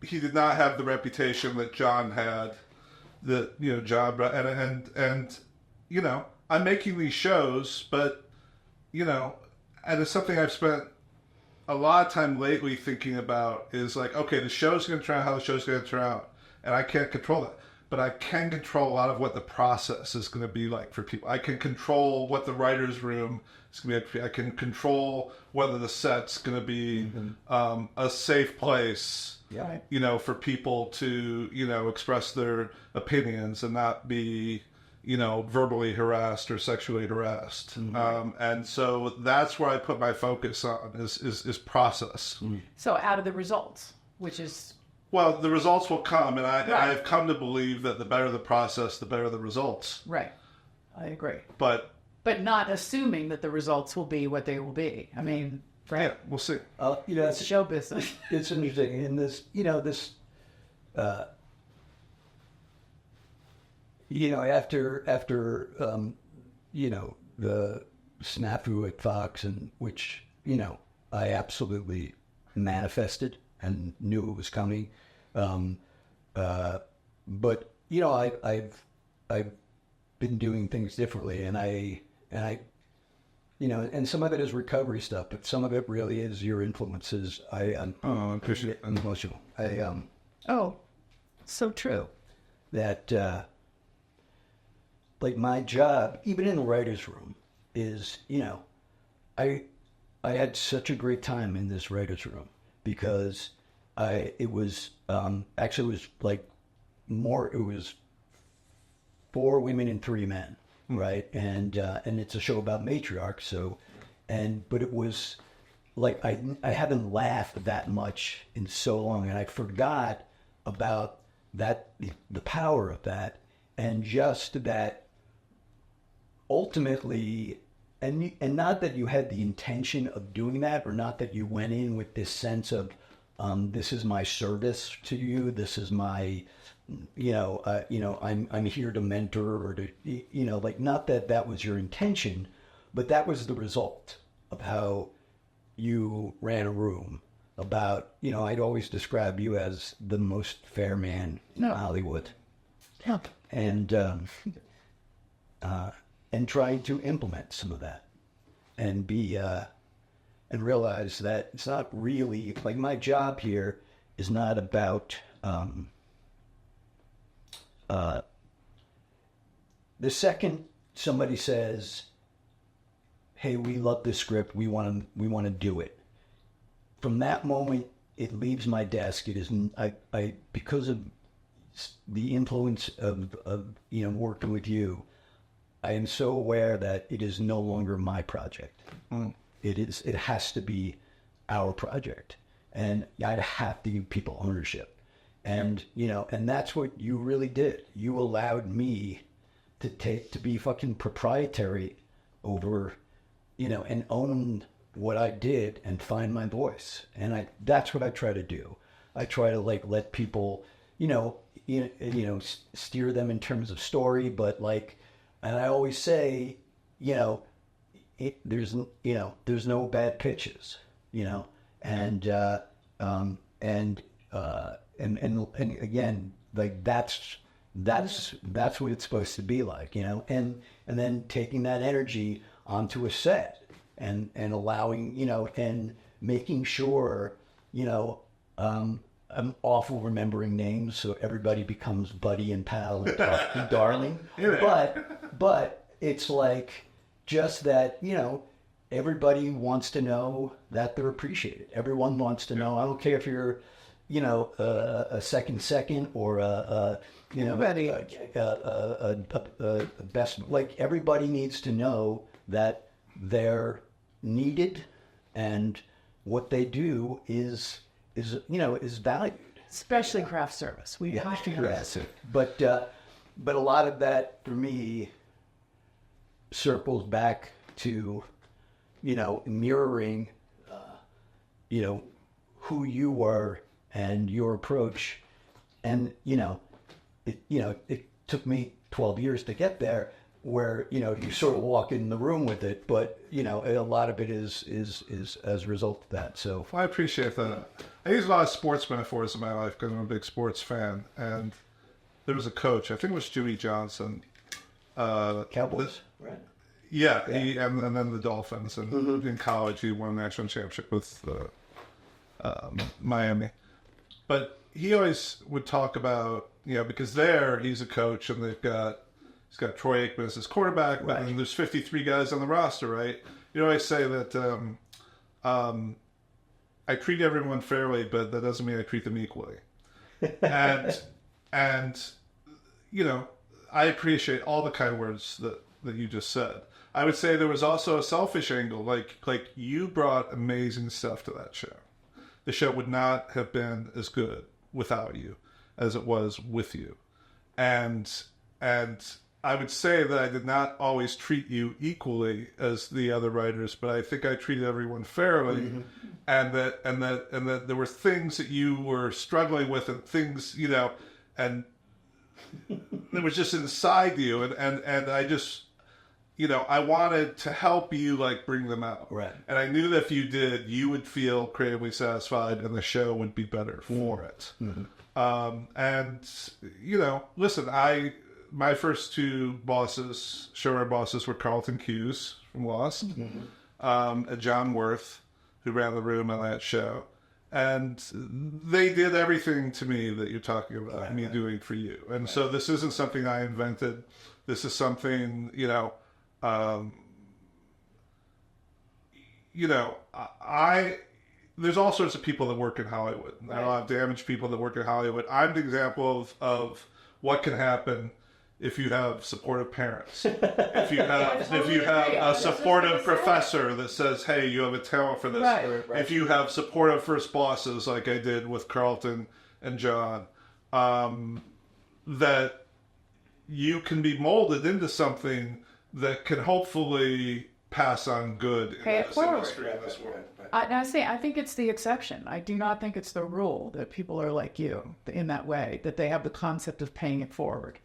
C: he did not have the reputation that John had. John and I'm making these shows, but and it's something I've spent a lot of time lately thinking about is like, okay, the show's going to turn out how the show's going to turn out, and I can't control that. But I can control a lot of what the process is going to be like for people. I can control what the writer's room is going to be. I can control whether the set's going to be a safe place, for people to, express their opinions and not be, verbally harassed or sexually harassed. And so that's where I put my focus on is process.
B: So out of the results, which is...
C: Well, the results will come, and I've come to believe that the better the process, the better the results.
B: Right. I agree.
C: But
B: not assuming that the results will be what they will be. I mean, right?
C: Yeah, we'll see.
B: It's show business.
A: It's interesting in this, after the snafu at Fox, and which I absolutely manifested and knew it was coming. But I've been doing things differently, and I and some of it is recovery stuff, but some of it really is your influences. I
C: appreciate it.
A: I'm emotional.
B: So true.
A: That like my job, even in the writer's room, is I had such a great time in this writer's room because it was 4 women and 3 men, right? And it's a show about matriarchs, but it was like I haven't laughed that much in so long, and I forgot about that, the power of that, and just that ultimately, and not that you had the intention of doing that, or not that you went in with this sense of this is my service to you, this is my I'm here to mentor or to not that was your intention, but that was the result of how you ran a room. About I'd always describe you as the most fair man in Hollywood, and trying to implement some of that, and be and realize that it's not really like my job here is not about the second somebody says, hey, we love this script, we want to do it. From that moment, it leaves my desk. It is I because of the influence of working with you, I am so aware that it is no longer my project. It has to be our project, and I have to give people ownership. And and that's what you really did. You allowed me to be fucking proprietary over, and own what I did and find my voice. And that's what I try to do. I try to let people, steer them in terms of story, but and I always say, there's no bad pitches, and again, that's what it's supposed to be like, and then taking that energy onto a set and allowing, and making sure, I'm awful remembering names, so everybody becomes buddy and pal and darling. But it's just that, everybody wants to know that they're appreciated. Everyone wants to know. I don't care if you're, a second or a best. Like everybody needs to know that they're needed, and what they do is valued.
B: Especially craft service. We have to have
A: that. But a lot of that for me circles back to mirroring who you are and your approach, and it took me 12 years to get there, where you sort of walk in the room with it, but a lot of it is as a result of that. So
C: I appreciate that. I use a lot of sports metaphors in my life because I'm a big sports fan, and there was a coach, I think it was Jimmy Johnson,
A: Cowboys, right?
C: Yeah. And then the Dolphins, and in college he won a national championship with Miami. But he always would talk about, because he's a coach, and he's got Troy Aikman as his quarterback, but then there's 53 guys on the roster, right? You always say that I treat everyone fairly, but that doesn't mean I treat them equally. And I appreciate all the kind words that you just said. I would say there was also a selfish angle, like you brought amazing stuff to that show. The show would not have been as good without you as it was with you. And I would say that I did not always treat you equally as the other writers, but I think I treated everyone fairly, and that there were things that you were struggling with, and things, and it was just inside you, and I just, I wanted to help you bring them out.
A: Right. And
C: I knew that if you did, you would feel creatively satisfied, and the show would be better for it. Listen, my first two showrunner bosses, were Carlton Cuse from Lost, and John Worth, who ran the room on that show. And they did everything to me that you're talking about, me doing for you. And so this isn't something I invented. This is something, there's all sorts of people that work in Hollywood. Right. I don't have damaged people that work in Hollywood. I'm the example of what can happen if you have supportive parents. If you have a supportive professor that says, hey, you have a talent for this.
B: Right.
C: If you have supportive first bosses like I did with Carlton and John, that you can be molded into something that can hopefully pass on good in this industry, in this world.
B: I think it's the exception. I do not think it's the rule that people are like you in that way, that they have the concept of paying it forward.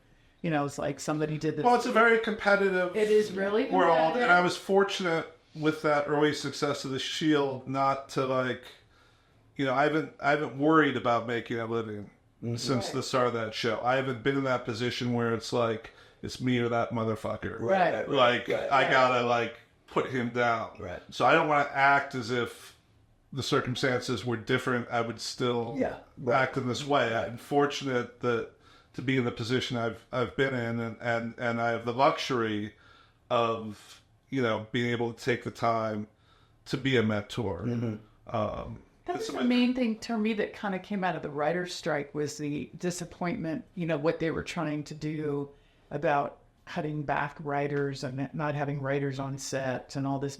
B: It's like somebody did this.
C: Well, it's a very competitive
B: It is really
C: world, and I was fortunate with that early success of The Shield not to I haven't worried about making a living since the start of that show. I haven't been in that position where it's like it's me or that motherfucker.
B: Right.
C: I gotta put him down.
A: Right.
C: So I don't want to act as if the circumstances were different. I would still act in this way. I'm fortunate to be in the position I've been in, and I have the luxury of being able to take the time to be a mentor.
B: That's the main thing to me that kind of came out of the writer's strike, was the disappointment, what they were trying to do about cutting back writers and not having writers on set and all this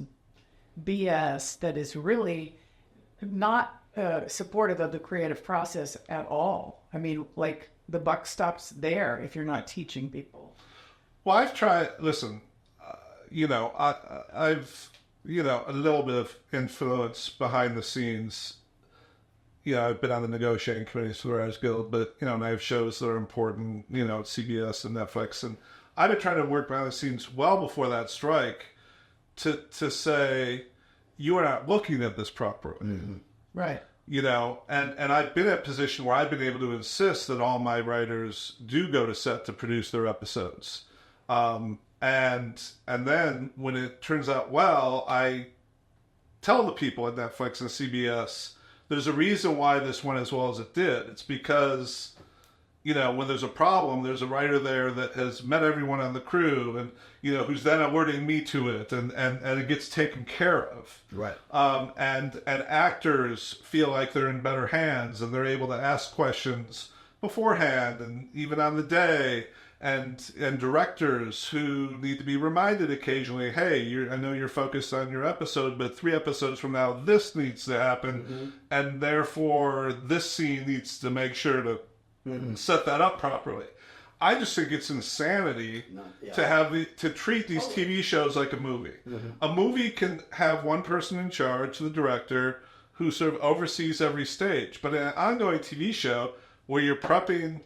B: BS that is really not supportive of the creative process at all. I mean, the buck stops there if you're not teaching people.
C: Well, I've tried, listen, I've, a little bit of influence behind the scenes. I've been on the negotiating committees for the Writers Guild, but, and I have shows that are important, at CBS and Netflix. And I've been trying to work behind the scenes well before that strike to say, you are not looking at this properly.
B: Right.
C: And I've been in a position where I've been able to insist that all my writers do go to set to produce their episodes. And then when it turns out well, I tell the people at Netflix and CBS, there's a reason why this went as well as it did. It's because when there's a problem, there's a writer there that has met everyone on the crew and, who's then alerting me to it and it gets taken care of.
A: Right.
C: And actors feel like they're in better hands and they're able to ask questions beforehand and even on the day. And directors who need to be reminded occasionally, hey, I know you're focused on your episode, but 3 episodes from now, this needs to happen. And therefore, this scene needs to make sure to set that up properly. I just think it's insanity to treat these TV shows like a movie. A movie can have one person in charge, the director, who sort of oversees every stage. But in an ongoing TV show where you're prepping,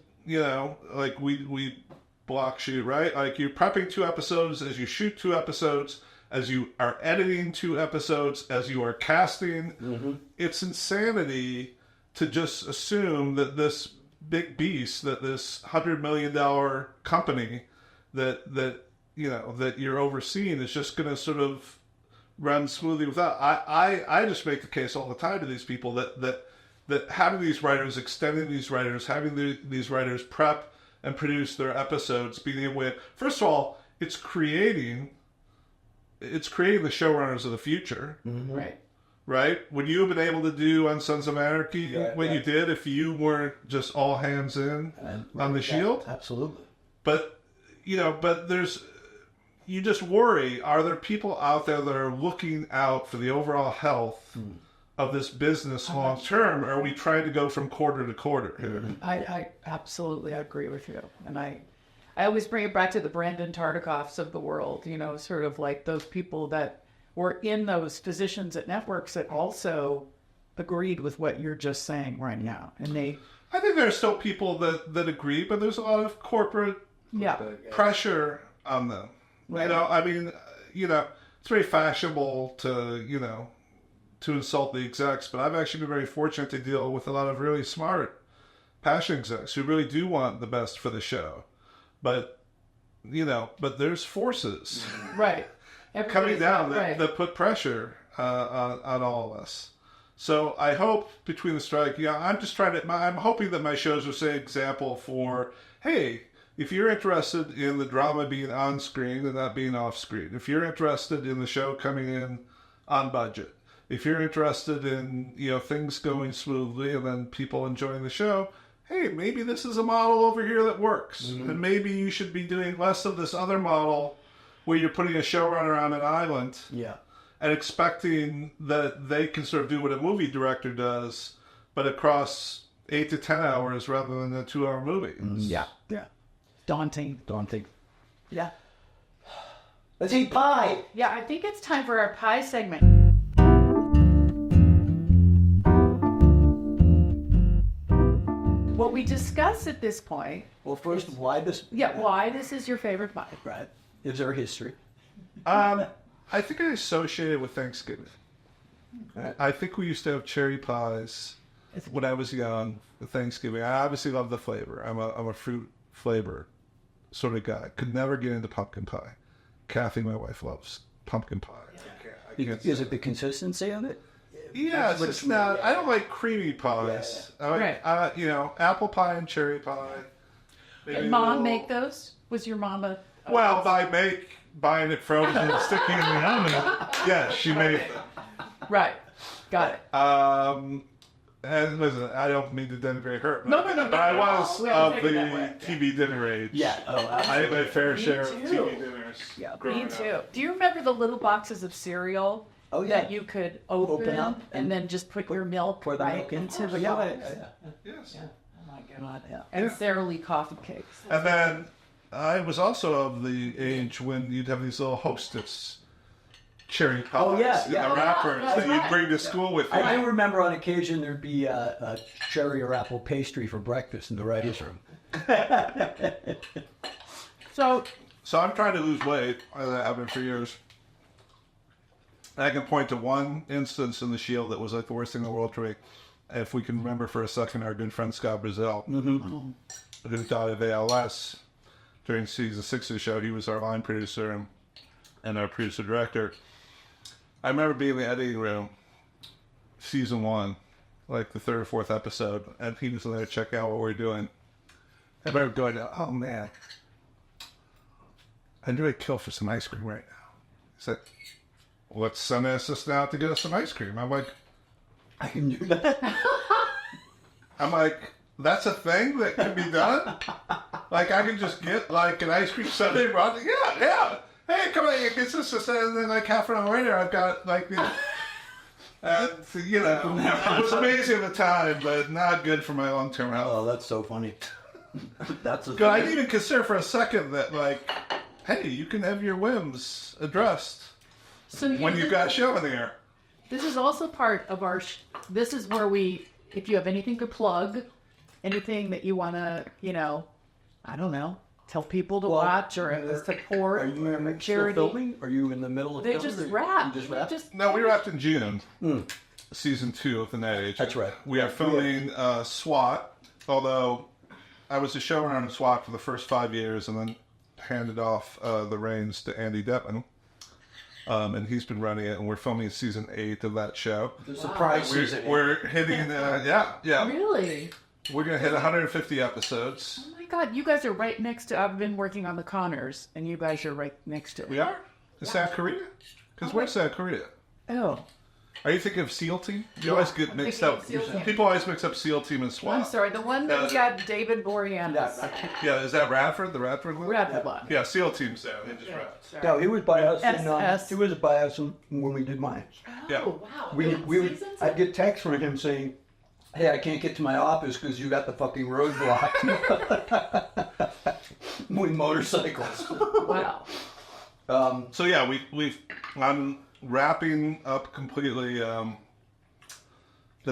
C: like we block shoot, right? Like you're prepping 2 episodes as you shoot 2 episodes, as you are editing 2 episodes, as you are casting. It's insanity to just assume that this big beast, that this $100 million company that you're overseeing is just going to sort of run smoothly without. I just make the case all the time to these people that having these writers, extending these writers, having these writers prep and produce their episodes, being able to, first of all, it's creating the showrunners of the future. Right? Would you have been able to do on Sons of Anarchy you did if you weren't just all hands in on the Shield?
A: Absolutely.
C: But there's, you just worry, are there people out there that are looking out for the overall health of this business long term? Or are we trying to go from quarter to quarter here?
B: I absolutely agree with you. And I always bring it back to the Brandon Tartikoffs of the world, sort of like those people that were in those positions at networks that also agreed with what you're just saying right now. And
C: I think there's still people that agree, but there's a lot of corporate pressure on them.
B: Right.
C: It's very fashionable to insult the execs, but I've actually been very fortunate to deal with a lot of really smart, passionate execs who really do want the best for the show. But there's forces.
B: Right.
C: Coming down that put pressure on all of us. So I hope between the strike, I'm hoping that my shows are say example for, hey, if you're interested in the drama being on screen and not being off screen, if you're interested in the show coming in on budget, if you're interested in things going smoothly and then people enjoying the show, hey, maybe this is a model over here that works, and maybe you should be doing less of this other model where you're putting a showrunner on an island and expecting that they can sort of do what a movie director does, but across 8 to 10 hours rather than a 2-hour movie.
A: Yeah.
B: Daunting.
A: Yeah. Let's eat pie.
B: Yeah, I think it's time for our pie segment. What we discussed at this point.
A: Well, first, why this?
B: Why this is your favorite pie?
A: Right. Is there a history?
C: I think I associate it with Thanksgiving. I think we used to have cherry pies when I was young with Thanksgiving. I obviously love the flavor. I'm a fruit flavor sort of guy. Could never get into pumpkin pie. Kathy, my wife, loves pumpkin pie.
A: Is it the consistency of it?
C: Yeah, it's just not. I don't like creamy pies. I like, apple pie and cherry pie.
B: Did Mom make those? Was your mama?
C: Well, buying it frozen and sticking it in the oven. Yes, she made them.
B: Right. Got it.
C: And listen, I don't mean to denigrate her.
B: No.
C: But I was of the TV dinner age.
A: Yeah. Oh,
C: I had my fair share of TV dinners.
B: Yeah, me too. Do you remember the little boxes of cereal?
A: Oh, yeah.
B: That you could open up and then just put your milk
A: into the
C: Yes.
B: Yeah. Oh my God. Yeah. And Sara Lee coffee cakes.
C: And then I was also of the age when you'd have these little Hostess cherry pies in the wrappers that you'd bring to school with you.
A: I remember on occasion there'd be a cherry or apple pastry for breakfast in the writer's room.
B: So
C: I'm trying to lose weight. I've been for years. I can point to one instance in the Shield that was like the worst thing in the world for me. If we can remember for a second our good friend Scott Brazil, who died of ALS during season 6 of the show. He was our line producer and our producer-director. I remember being in the editing room, season 1, like the 3rd or 4th episode, and he was in there to check out what we were doing. I remember going, oh man, I'd really kill for some ice cream right now. He said, well, let's send an assistant out to get us some ice cream. I'm like,
A: I can do that.
C: I'm like, that's a thing that can be done? Like, I can just get, like, an ice cream sundae brought. Yeah. Hey, come on, get this assistant. And then, like, half an hour later, I've got, like, and, you know, it was amazing at the time, but not good for my long-term health.
A: Oh, that's so funny. That's a
C: I didn't even consider for a second that, like, hey, you can have your whims addressed
B: So
C: when you've got a show in the air.
B: This is also part of our. This is where we, if you have anything to plug, anything that you want to, I don't know, tell people to watch or support.
A: Are you
B: or
A: still
B: charity.
A: filming? Are you in the middle of
B: They
A: filming?
B: just
A: or
B: wrapped.
A: You just wrapped?
C: No, we wrapped in June, season 2 of The Night Agent.
A: That's right.
C: We are filming SWAT, although I was the showrunner on SWAT for the first 5 years and then handed off the reins to Andy Deppman. And he's been running it, and we're filming season 8 of that show.
A: The surprise season.
C: We're hitting, yeah.
B: Really?
C: We're going to hit 150 episodes.
B: Oh my God, you guys are right next to. I've been working on the Connors, and you guys are right next to it.
C: We are? In South Korea? Because we're South Korea.
B: Oh,
C: Are you thinking of SEAL Team? You always get mixed up.
B: thinking of SEAL Team.
C: People always mix up SEAL Team and SWAT.
B: I'm sorry. The one that's got David Boreanaz.
C: Yeah, is that Radford? The Radford one?
B: Radford one.
C: Yeah, SEAL Team's there. They just wrapped.
B: Sorry.
A: No, it was by us.
B: SS.
A: It was by us when we did mine.
C: Yeah.
B: Oh wow.
A: We would. I'd get texts from him saying, "Hey, I can't get to my office because you got the fucking roadblock." We motorcycles.
B: Wow.
C: So yeah, I'm wrapping up completely The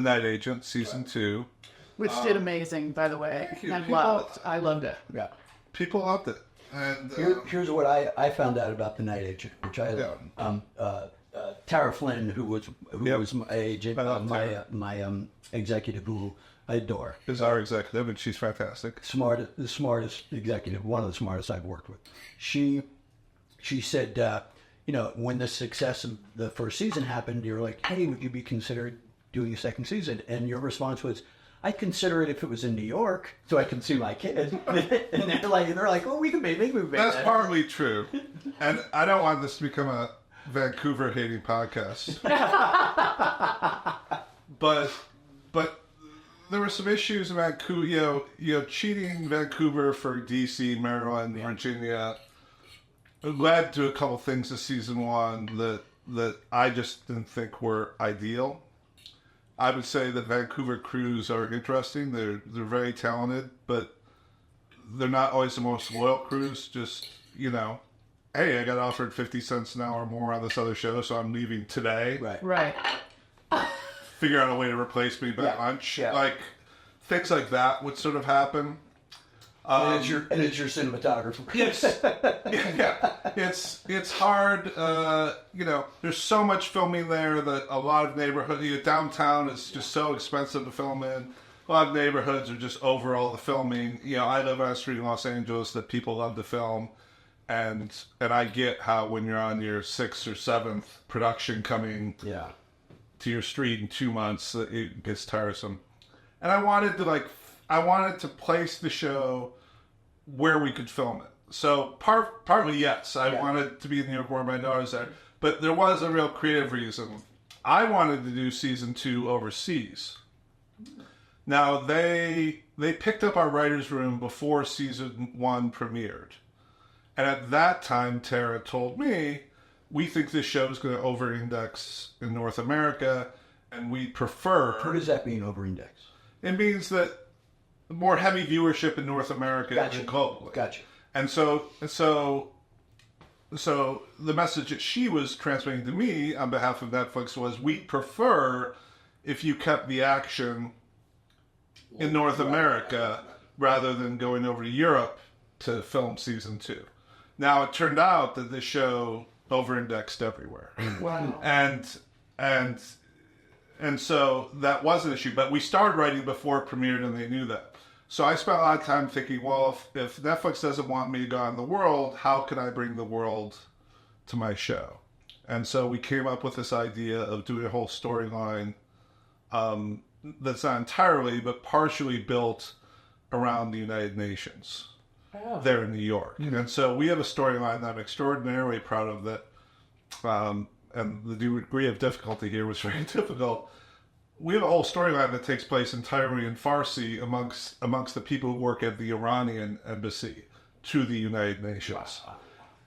C: Night Agent season 2.
B: Which did amazing, by the way.
C: you.
B: I loved it.
A: Yeah.
C: People loved it, and
A: Here's what I found out about the Night Agent, which Tara Flynn, who was my agent,
C: I love Tara.
A: my executive, who I adore.
C: is our executive, and she's fantastic.
A: The smartest executive, one of the smartest I've worked with. She said, when the success of the first season happened, you're like, hey, would you be considered doing a second season? And your response was, I'd consider it if it was in New York, so I can see my kids. And they're like, oh, we can make
C: That's
A: that.
C: partly true, and I don't want this to become a Vancouver hating podcast, but there were some issues in Vancouver. Cheating Vancouver for DC, Maryland, Virginia led to a couple things this season 1 that I just didn't think were ideal. I would say that Vancouver crews are interesting. They're very talented, but they're not always the most loyal crews. Just, hey, I got offered 50 cents an hour more on this other show, so I'm leaving today.
B: Right.
C: Figure out a way to replace me by lunch.
A: Yeah.
C: Like, things like that would sort of happen.
A: And it's your cinematographer.
C: Yes. It's hard. There's so much filming there that a lot of neighborhoods, downtown is just so expensive to film in. A lot of neighborhoods are just overall the filming. I live on a street in Los Angeles that people love to film. And I get how when you're on your 6th or 7th production coming to your street in 2 months, it gets tiresome. And I wanted to place the show where we could film it. So partly, yes, I wanted to be in New York where my daughter's there, but there was a real creative reason. I wanted to do season 2 overseas. Now they picked up our writer's room before season 1 premiered. And at that time, Tara told me, we think this show is going to over-index in North America, and we prefer...
A: What does that mean, over-index?
C: It means that more heavy viewership in North America than globally.
A: Gotcha.
C: And so the message that she was transmitting to me on behalf of Netflix was, we prefer if you kept the action in North America rather than going over to Europe to film season 2. Now, it turned out that this show over-indexed everywhere.
B: Wow.
C: And so that was an issue, but we started writing before it premiered and they knew that. So I spent a lot of time thinking, well, if Netflix doesn't want me to go out in the world, how can I bring the world to my show? And so we came up with this idea of doing a whole storyline that's not entirely, but partially built around the United Nations there in New York. And so we have a storyline that I'm extraordinarily proud of that, and the degree of difficulty here was very difficult. We have a whole storyline that takes place entirely in Farsi amongst the people who work at the Iranian embassy to the United Nations. Wow.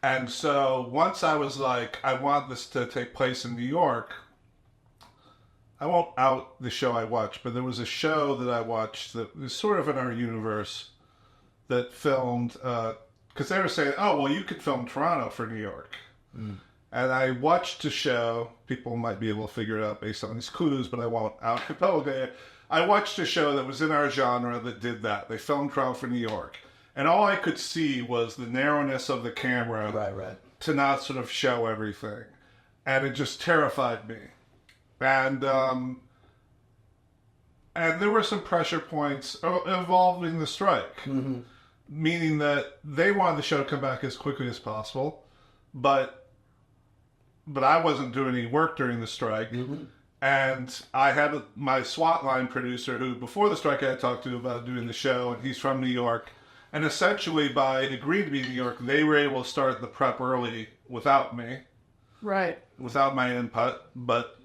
C: And so once I was like, I want this to take place in New York, I won't out the show I watched, but there was a show that I watched that was sort of in our universe that filmed, because they were saying, oh, well, you could film Toronto for New York. Mm. And I watched the show. People might be able to figure it out based on these clues, but I won't out it. I watched a show that was in our genre that did that. They filmed Toronto for New York. And all I could see was the narrowness of the camera to not sort of show everything. And it just terrified me. And there were some pressure points involving the strike, meaning that they wanted the show to come back as quickly as possible, but I wasn't doing any work during the strike. And I had my SWAT line producer who, before the strike, I had talked to about doing the show, and he's from New York. And essentially, by agreeing to be in New York, they were able to start the prep early without me. Right. Without my input, but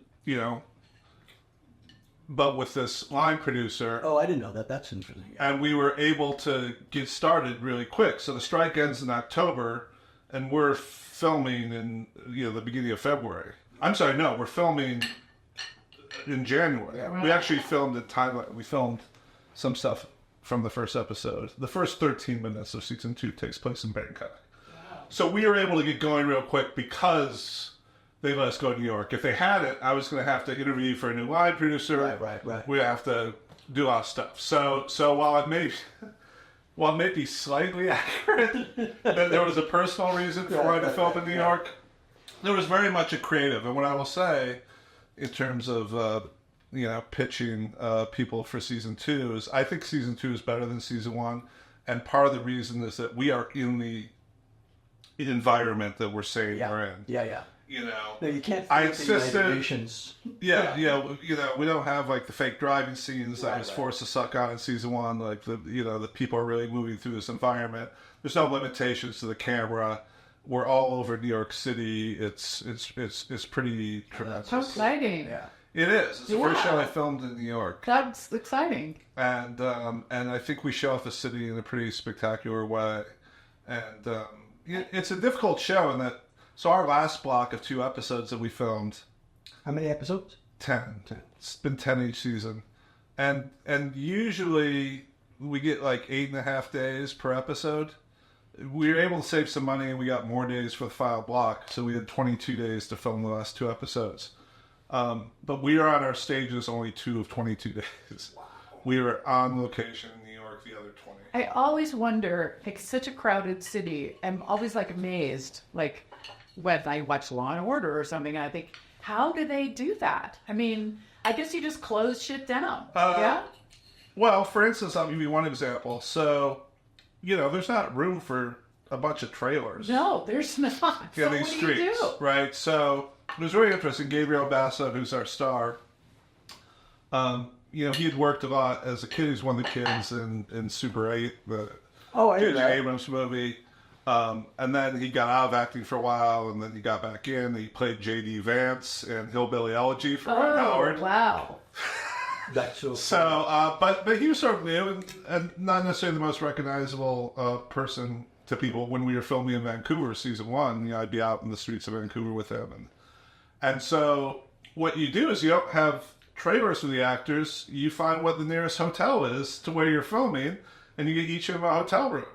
C: with this line producer.
A: Oh, I didn't know that. That's interesting.
C: And we were able to get started really quick. So the strike ends in October, and we're filming in the beginning of February. I'm sorry, no, we're filming in January. Yeah, right. We actually filmed in Thailand. We filmed some stuff from the first episode. The first 13 minutes of season 2 takes place in Bangkok. Wow. So we were able to get going real quick because they let us go to New York. If they hadn't, I was going to have to interview for a new line producer. Right. We have to do our stuff. So while it may be slightly accurate that there was a personal reason for why to film in New York, there was very much a creative. And what I will say, in terms of pitching people for season 2, is I think season 2 is better than season 1, and part of the reason is that we are in the environment that we're saying we're in.
A: No, you can't.
C: I insisted. We don't have like the fake driving scenes that I was forced to suck on in season 1. Like the people are really moving through this environment. There's no limitations to the camera. We're all over New York City. It's pretty tremendous.
B: How exciting!
C: Yeah, it is. It's the first show I filmed in New York.
B: That's exciting.
C: And I think we show off the city in a pretty spectacular way. And it's a difficult show in that. So our last block of 2 episodes that we filmed.
A: How many episodes?
C: 10. It's been 10 each season. And usually we get like 8.5 days per episode. We were able to save some money and we got more days for the final block. So we had 22 days to film the last 2 episodes. But we are on our stages only 2 of 22 days. Wow. We were on location in New York the other 20.
B: I always wonder, like such a crowded city, I'm always like amazed, like when I watch Law and Order or something, I think, how do they do that? I mean, I guess you just close shit down.
C: Well, for instance, I'll give you one example. So, there's not room for a bunch of trailers.
B: No, there's not. So
C: these
B: what
C: streets,
B: do you do?
C: Right? So it was really interesting. Gabriel Bassett, who's our star, he had worked a lot as a kid. He's one of the kids in Super 8, the J.J. Abrams movie. And then he got out of acting for a while, and then he got back in. He played J.D. Vance in Hillbilly Elegy for Ron Howard.
B: Wow.
A: That's
C: but he was sort of new and not necessarily the most recognizable person to people. When we were filming in Vancouver season 1, I'd be out in the streets of Vancouver with him. And so what you do is you don't have trailers for the actors. You find what the nearest hotel is to where you're filming, and you get each of them a hotel room.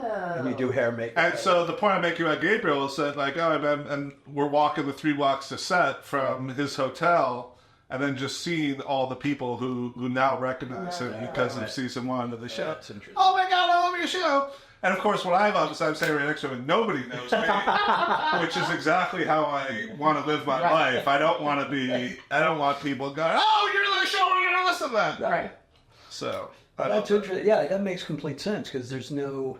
A: And you do hair makeup.
C: And so the point I'm making about Gabriel is that, and we're walking the 3 blocks to set from his hotel, and then just seeing all the people who now recognize him because of season 1 of the show.
A: That's interesting.
C: Oh my God, I love your show! And of course, what I love is I'm standing right next to him and nobody knows me, which is exactly how I want to live my life. I don't want people going, oh, you're in the show, we're going to listen to that.
B: Right.
C: So.
A: That's interesting. Yeah, that makes complete sense because there's no.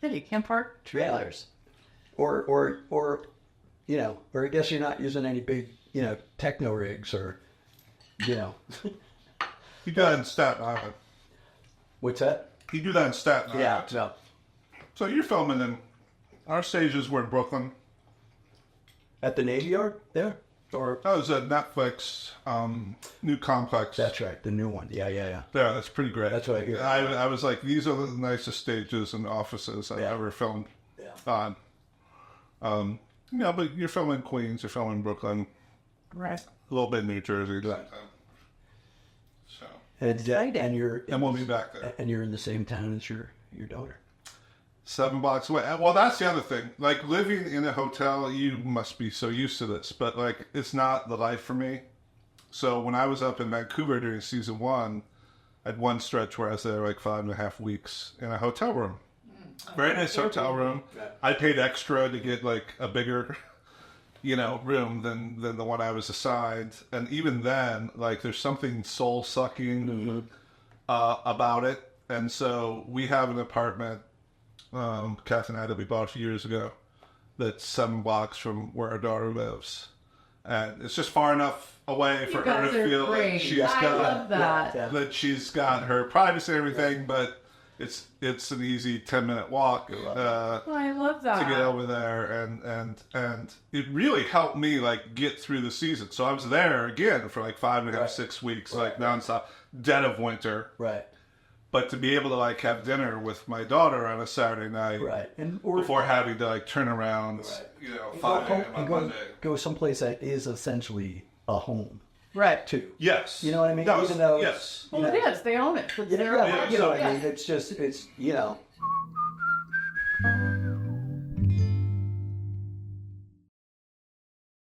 B: Yeah, you can't park trailers.
A: Or I guess you're not using any big, techno rigs or,
C: You got in Staten Island.
A: What's that?
C: You do that in Staten Island.
A: Yeah. No.
C: So you're filming in, our stages were in Brooklyn.
A: At the Navy Yard there? Or
C: That was a Netflix new complex.
A: that's right, the new one. Yeah.
C: Yeah, that's pretty great.
A: That's what I hear.
C: I was like, these are the nicest stages and offices I've ever filmed on. But you're filming Queens, you're filming Brooklyn,
B: Right.
C: a little bit in New Jersey. So,
A: And you're
C: and we'll be back there.
A: and you're in the same town as your daughter.
C: 7 blocks away. Well, that's the other thing. Like, living in a hotel, you must be so used to this, but, like, it's not the life for me. So when I was up in Vancouver during season 1, I had one stretch where I was there, like, 5.5 weeks in a hotel room. Very nice hotel room. I paid extra to get, like, a bigger, room than the one I was assigned. And even then, like, there's something soul-sucking about it. And so we have an apartment, Kath and I, that we bought a few years ago, that's 7 blocks from where our daughter lives. And it's just far enough away for her to feel like she's got that she's got her privacy and everything, but it's an easy 10-minute walk
B: I love that.
C: to get over there, and it really helped me like get through the season. So I was there again for like 5.5, 6 weeks, like nonstop, dead of winter.
A: Right.
C: But to be able to like have dinner with my daughter on a Saturday night,
A: Right.
C: before having to like turn around, 5 a.m. on Monday.
A: Go someplace that is essentially a home.
B: Right.
A: Too.
C: Yes.
A: You know what I mean?
C: No,
A: Even though
C: yes.
B: Well, it is. They own it.
A: you know what I mean? It's just